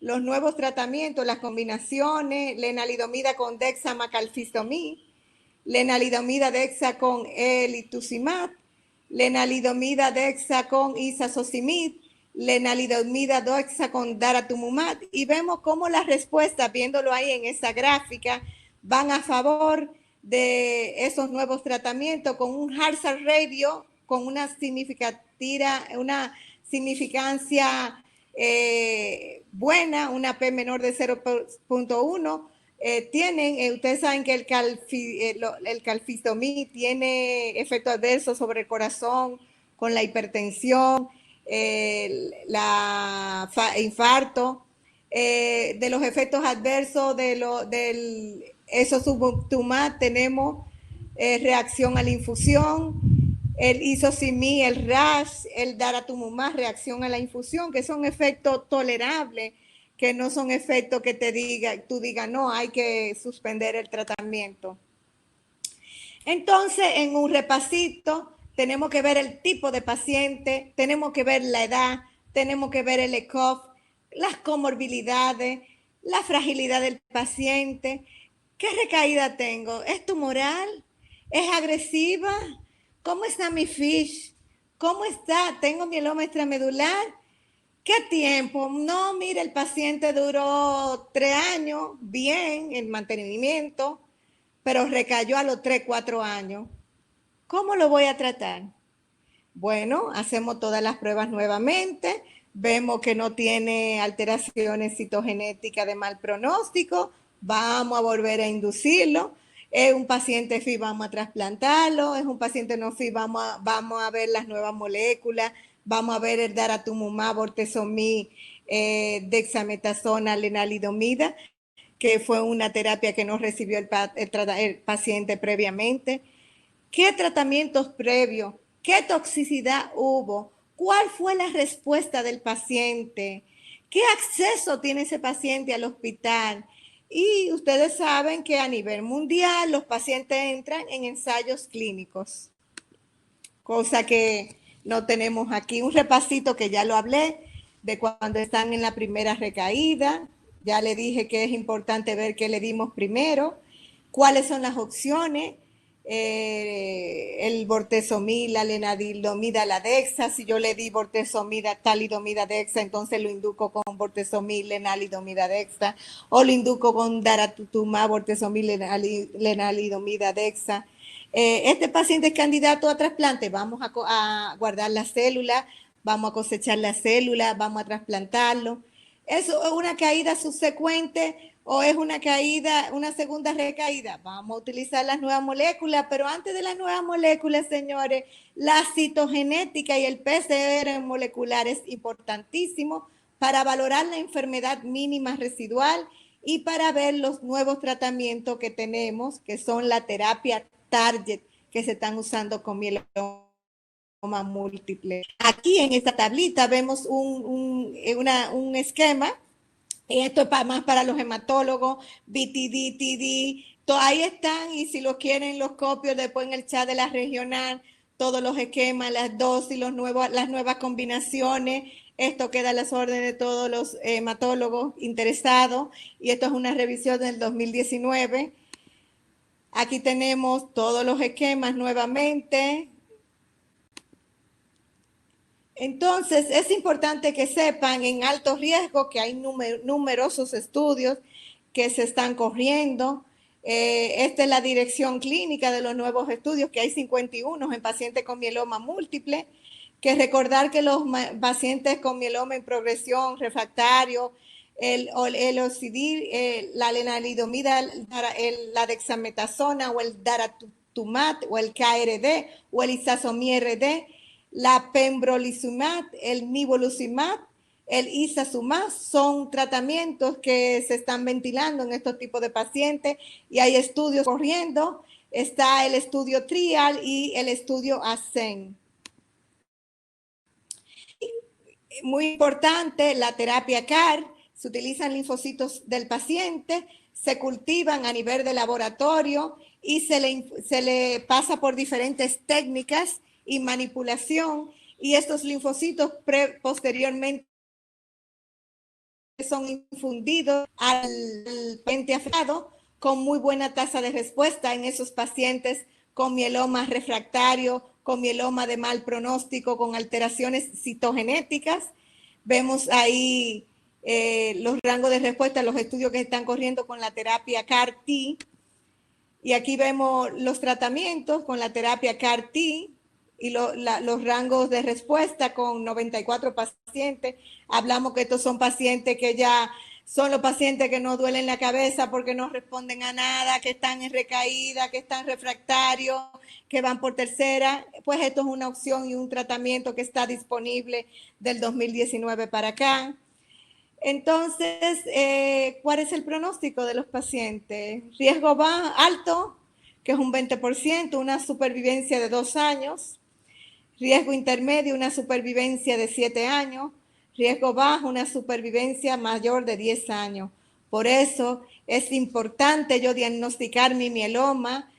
los nuevos tratamientos, las combinaciones, lenalidomida con dexamacalfistomib, lenalidomida dexa con elituximab, lenalidomida dexa con isazocimib, lenalidomida dexa con daratumumab, y vemos cómo las respuestas, viéndolo ahí en esa gráfica, van a favor de esos nuevos tratamientos con un hazard ratio, con una significancia buena, una P menor de 0.1. Ustedes saben que el calfistomib tiene efectos adversos sobre el corazón, con la hipertensión, infarto, de los efectos adversos del esosutumab tenemos reacción a la infusión, el isosimib, el rash, el daratumumab, reacción a la infusión, que son efectos tolerables, que no son efectos que tú digas, no, hay que suspender el tratamiento. Entonces, en un repasito, tenemos que ver el tipo de paciente, tenemos que ver la edad, tenemos que ver el ECOG, las comorbilidades, la fragilidad del paciente, qué recaída tengo, ¿es tumoral? ¿Es agresiva? ¿Cómo está mi FISH? ¿Cómo está? ¿Tengo mieloma extramedular? ¿Qué tiempo? No, mire, el paciente duró 3 años, bien, en mantenimiento, pero recayó a los 3, 4 años. ¿Cómo lo voy a tratar? Bueno, hacemos todas las pruebas nuevamente, vemos que no tiene alteraciones citogenéticas de mal pronóstico, vamos a volver a inducirlo. Es un paciente FI, vamos a trasplantarlo. Es un paciente no FI, vamos a ver las nuevas moléculas, vamos a ver el daratumumab, bortezomib, dexametasona, lenalidomida, que fue una terapia que no recibió el paciente previamente. ¿Qué tratamientos previos? ¿Qué toxicidad hubo? ¿Cuál fue la respuesta del paciente? ¿Qué acceso tiene ese paciente al hospital? Y ustedes saben que a nivel mundial los pacientes entran en ensayos clínicos, cosa que no tenemos aquí. Un repasito que ya lo hablé de cuando están en la primera recaída. Ya le dije que es importante ver qué le dimos primero, cuáles son las opciones, el bortezomib, la lenalidomida, la dexa. Si yo le di bortezomib, talidomida, dexa, entonces lo induco con bortezomib, lenalidomida, dexa, o lo induco con daratumumab, bortezomib, lenalidomida, dexa. Este paciente es candidato a trasplante, vamos a guardar la célula, vamos a cosechar la célula, vamos a trasplantarlo. ¿Eso es una caída subsecuente o es una caída, una segunda recaída? Vamos a utilizar las nuevas moléculas, pero antes de las nuevas moléculas, señores, la citogenética y el PCR molecular es importantísimo para valorar la enfermedad mínima residual y para ver los nuevos tratamientos que tenemos, que son la terapia target que se están usando con mieloma múltiple. Aquí en esta tablita vemos un esquema. Esto es más para los hematólogos, BTD, TD, ahí están, y si lo quieren los copio después en el chat de la regional, todos los esquemas, las dosis, las nuevas combinaciones. Esto queda a las órdenes de todos los hematólogos interesados, y esto es una revisión del 2019. Aquí tenemos todos los esquemas nuevamente. Entonces, es importante que sepan en alto riesgo que hay numerosos estudios que se están corriendo. Esta es la dirección clínica de los nuevos estudios, que hay 51 en pacientes con mieloma múltiple. Que recordar que los pacientes con mieloma en progresión refractario, el OCD, la lenalidomida, la dexametasona o el daratumumab o el KRD o el isazomib-RD, la pembrolizumab, el nivolumab, el isazumab, son tratamientos que se están ventilando en estos tipos de pacientes y hay estudios corriendo. Está el estudio TRIAL y el estudio ASCEN. Muy importante, la terapia CAR, se utilizan linfocitos del paciente, se cultivan a nivel de laboratorio y se le pasa por diferentes técnicas y manipulación, y estos linfocitos posteriormente son infundidos al paciente afectado con muy buena tasa de respuesta en esos pacientes con mieloma refractario, con mieloma de mal pronóstico, con alteraciones citogenéticas. Vemos ahí los rangos de respuesta, los estudios que están corriendo con la terapia CAR-T, y aquí vemos los tratamientos con la terapia CAR-T y los rangos de respuesta con 94 pacientes. Hablamos que estos son pacientes que ya son los pacientes que no duelen la cabeza porque no responden a nada, que están en recaída, que están refractarios, que van por tercera. Pues esto es una opción y un tratamiento que está disponible del 2019 para acá. Entonces, ¿cuál es el pronóstico de los pacientes? Riesgo alto, que es un 20%, una supervivencia de 2 años. Riesgo intermedio, una supervivencia de 7 años. Riesgo bajo, una supervivencia mayor de 10 años. Por eso es importante yo diagnosticar mi mieloma,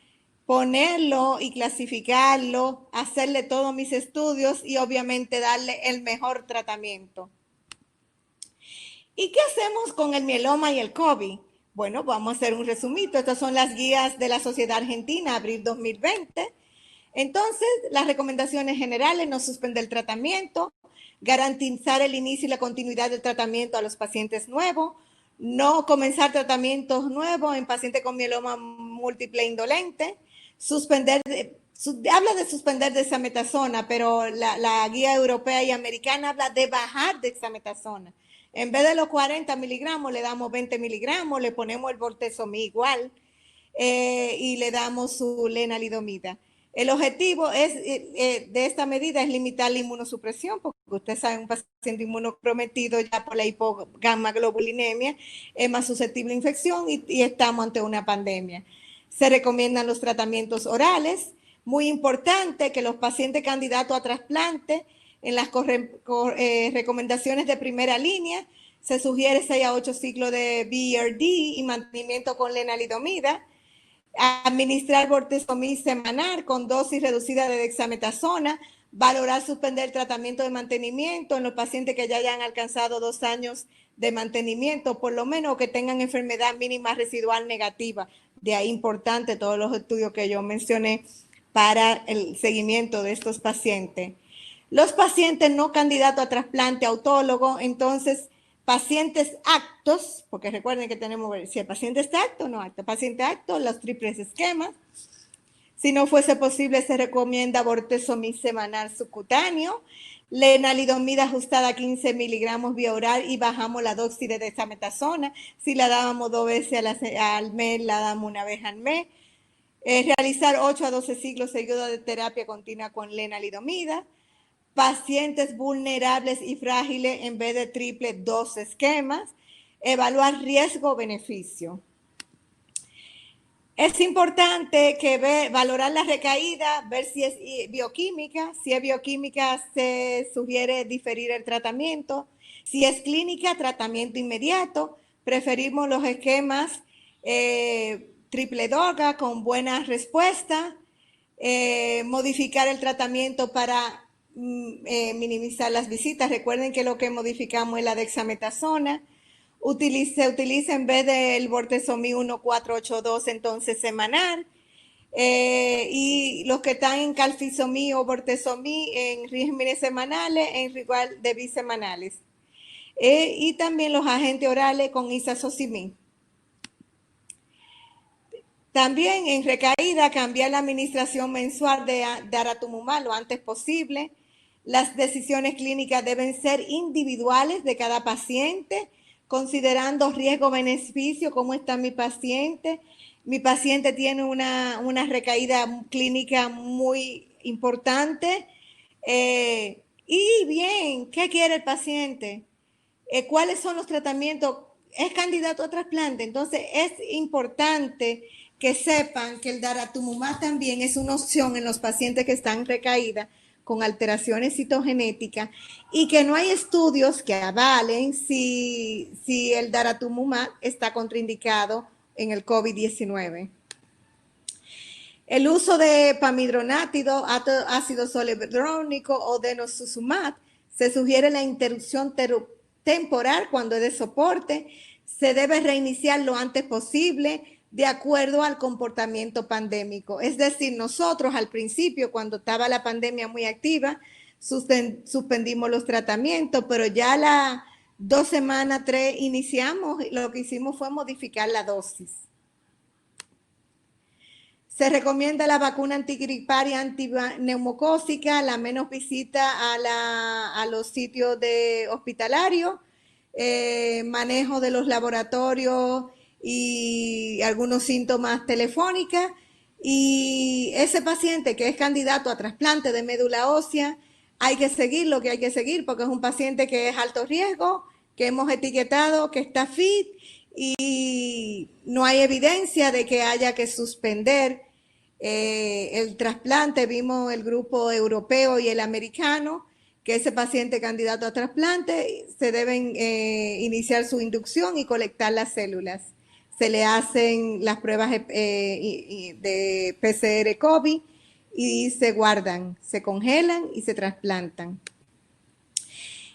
ponerlo y clasificarlo, hacerle todos mis estudios y obviamente darle el mejor tratamiento. ¿Y qué hacemos con el mieloma y el COVID? Bueno, vamos a hacer un resumito. Estas son las guías de la Sociedad Argentina, abril 2020. Entonces, las recomendaciones generales: no suspender el tratamiento, garantizar el inicio y la continuidad del tratamiento a los pacientes nuevos, no comenzar tratamientos nuevos en pacientes con mieloma múltiple indolente, habla de suspender dexametasona, pero la guía europea y americana habla de bajar dexametasona. En vez de los 40 miligramos, le damos 20 miligramos, le ponemos el bortezomib igual y le damos su lenalidomida. El objetivo de esta medida es limitar la inmunosupresión, porque ustedes saben, un paciente inmunocomprometido ya por la hipogamma-globulinemia es más susceptible a infección y estamos ante una pandemia. Se recomiendan los tratamientos orales. Muy importante que los pacientes candidatos a trasplante En las recomendaciones de primera línea se sugiere 6 a 8 ciclos de BRD y mantenimiento con lenalidomida. Administrar bortezomib semanal con dosis reducida de dexametasona. Valorar suspender tratamiento de mantenimiento en los pacientes que ya hayan alcanzado 2 años de mantenimiento, por lo menos que tengan enfermedad mínima residual negativa. De ahí importante todos los estudios que yo mencioné para el seguimiento de estos pacientes. Los pacientes no candidatos a trasplante autólogo, entonces pacientes aptos, porque recuerden que tenemos si el paciente está apto o no apto. Paciente apto, los triples esquemas. Si no fuese posible, se recomienda bortezomib semanal subcutáneo, lenalidomida ajustada a 15 miligramos vía oral y bajamos la dosis de dexametasona. Si la dábamos 2 veces al mes, la damos 1 vez al mes. Realizar 8 a 12 ciclos seguidos de terapia continua con lenalidomida. Pacientes vulnerables y frágiles en vez de triple, 2 esquemas. Evaluar riesgo-beneficio. Es importante que valorar la recaída, ver si es bioquímica. Si es bioquímica, se sugiere diferir el tratamiento. Si es clínica, tratamiento inmediato. Preferimos los esquemas triple droga con buena respuesta. Modificar el tratamiento para minimizar las visitas. Recuerden que lo que modificamos es la dexametasona. Se utiliza en vez del bortezomib 1482 entonces semanal. Y los que están en calfisomib o bortezomib en regímenes semanales, en igual de bisemanales. Y también los agentes orales con isazocimib. También en recaída, cambiar la administración mensual de daratumumab lo antes posible. Las decisiones clínicas deben ser individuales de cada paciente, considerando riesgo-beneficio, cómo está mi paciente. Mi paciente tiene una recaída clínica muy importante. Y bien, ¿qué quiere el paciente? ¿Cuáles son los tratamientos? ¿Es candidato a trasplante? Entonces, es importante que sepan que el daratumumab también es una opción en los pacientes que están recaídas con alteraciones citogenéticas y que no hay estudios que avalen si el daratumumab está contraindicado en el COVID-19. El uso de pamidronátido, ácido zoledrónico o denosuzumab, se sugiere la interrupción temporal cuando es de soporte. Se debe reiniciar lo antes posible de acuerdo al comportamiento pandémico. Es decir, nosotros al principio, cuando estaba la pandemia muy activa, suspendimos los tratamientos, pero ya a las 2 semanas, 3, iniciamos, lo que hicimos fue modificar la dosis. Se recomienda la vacuna antigriparia antineumocócica, la menos visita a los sitios hospitalarios, manejo de los laboratorios y algunos síntomas telefónicas. Y ese paciente que es candidato a trasplante de médula ósea, hay que seguir lo que hay que seguir porque es un paciente que es alto riesgo, que hemos etiquetado, que está fit y no hay evidencia de que haya que suspender el trasplante. Vimos el grupo europeo y el americano, que ese paciente candidato a trasplante se deben iniciar su inducción y colectar las células. Se le hacen las pruebas de PCR COVID y se guardan, se congelan y se trasplantan.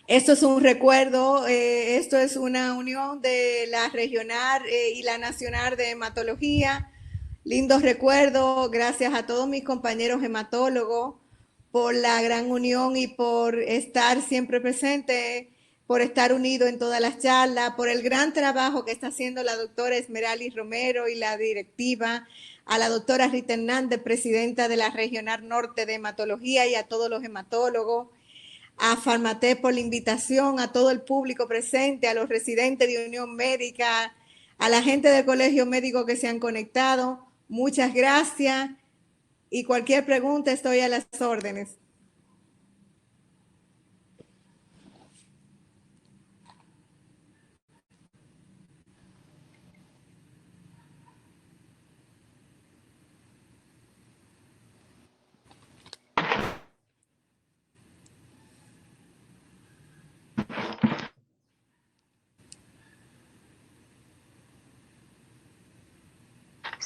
Esto es un recuerdo, esto es una unión de la regional y la nacional de hematología. Lindos recuerdos, gracias a todos mis compañeros hematólogos por la gran unión y por estar siempre presente, por estar unidos en todas las charlas, por el gran trabajo que está haciendo la doctora Esmeralda Romero y la directiva, a la doctora Rita Hernández, presidenta de la Regional Norte de Hematología, y a todos los hematólogos, a Farmatec por la invitación, a todo el público presente, a los residentes de Unión Médica, a la gente del Colegio Médico que se han conectado. Muchas gracias y cualquier pregunta estoy a las órdenes.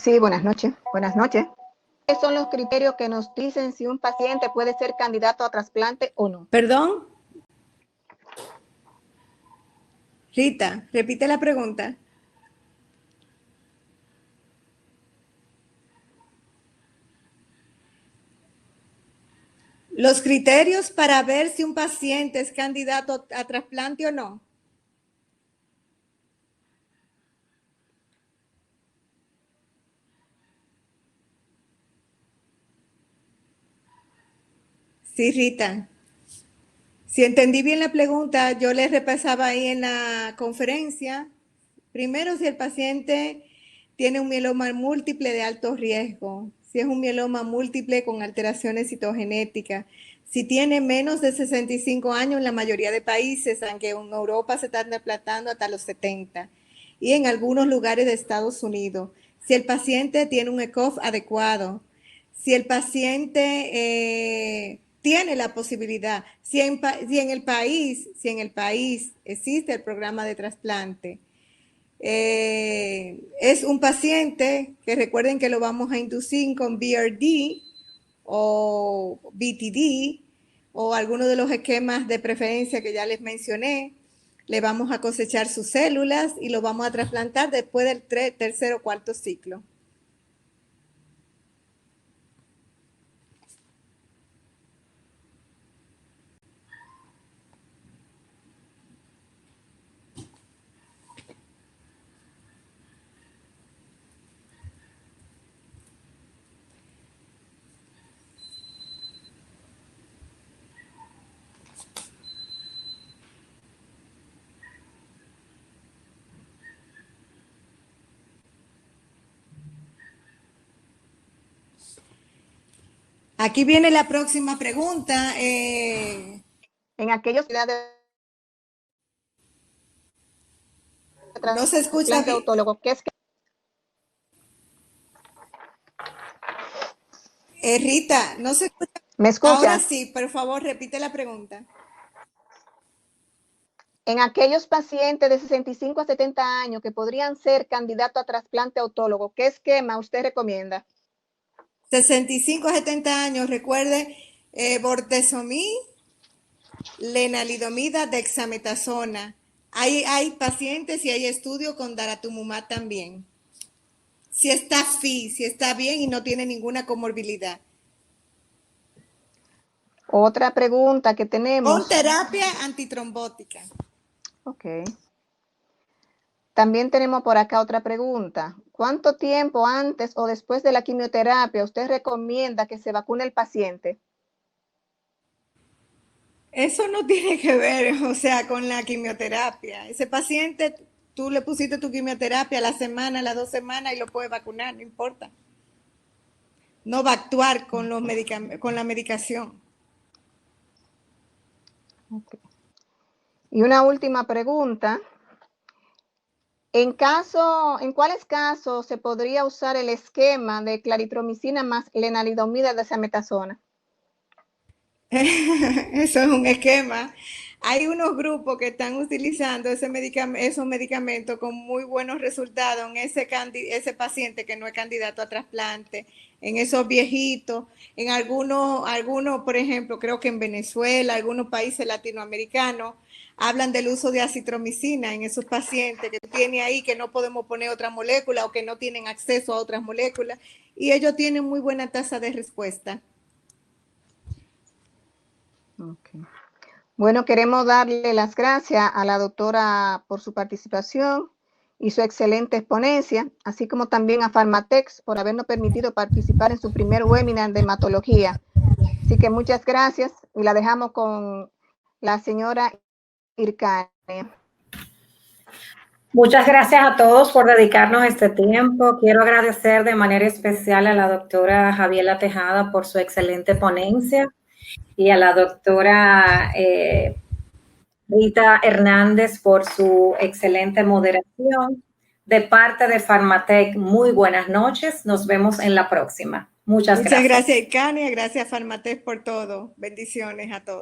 Sí, buenas noches. Buenas noches. ¿Cuáles son los criterios que nos dicen si un paciente puede ser candidato a trasplante o no? ¿Perdón? Rita, repite la pregunta. Los criterios para ver si un paciente es candidato a trasplante o no. Sí, Rita. Si entendí bien la pregunta, yo les repasaba ahí en la conferencia. Primero, si el paciente tiene un mieloma múltiple de alto riesgo, si es un mieloma múltiple con alteraciones citogenéticas, si tiene menos de 65 años en la mayoría de países, aunque en Europa se están trasplantando hasta los 70, y en algunos lugares de Estados Unidos, si el paciente tiene un ECOG adecuado, si el paciente tiene la posibilidad, si en el país existe el programa de trasplante, es un paciente que recuerden que lo vamos a inducir con BRD o BTD o alguno de los esquemas de preferencia que ya les mencioné. Le vamos a cosechar sus células y lo vamos a trasplantar después del tercer o cuarto ciclo. Aquí viene la próxima pregunta. En aquellos no se escucha bien. Autólogo, ¿qué es que? Rita, no se escucha. ¿Me escucha? Ahora sí, por favor, repite la pregunta. En aquellos pacientes de 65 a 70 años que podrían ser candidatos a trasplante autólogo, ¿qué esquema usted recomienda? 65 a 70 años, recuerde, bortezomib, lenalidomida, dexametasona. Hay pacientes y hay estudios con daratumumab también. Si está si está bien y no tiene ninguna comorbilidad. Otra pregunta que tenemos. Con terapia antitrombótica. Ok. También tenemos por acá otra pregunta. ¿Cuánto tiempo antes o después de la quimioterapia usted recomienda que se vacune el paciente? Eso no tiene que ver, o sea, con la quimioterapia. Ese paciente, tú le pusiste tu quimioterapia a la semana, a las 2 semanas y lo puedes vacunar, no importa. No va a actuar con con la medicación. Okay. Y una última pregunta. ¿En cuáles casos se podría usar el esquema de claritromicina más lenalidomida dexametasona? Eso es un esquema. Hay unos grupos que están utilizando esos medicamentos con muy buenos resultados en ese paciente que no es candidato a trasplante, en esos viejitos, en algunos, por ejemplo, creo que en Venezuela, algunos países latinoamericanos, hablan del uso de acitromicina en esos pacientes que tiene ahí que no podemos poner otra molécula o que no tienen acceso a otras moléculas y ellos tienen muy buena tasa de respuesta. Okay. Bueno, queremos darle las gracias a la doctora por su participación y su excelente exponencia, así como también a Pharmatex por habernos permitido participar en su primer webinar de hematología. Así que muchas gracias y la dejamos con la señora Irkania. Muchas gracias a todos por dedicarnos este tiempo. Quiero agradecer de manera especial a la doctora Javiela Tejada por su excelente ponencia y a la doctora Rita Hernández por su excelente moderación. De parte de Pharmatec, muy buenas noches. Nos vemos en la próxima. Muchas gracias. Muchas gracias, Irkania. Gracias, Pharmatec, por todo. Bendiciones a todos.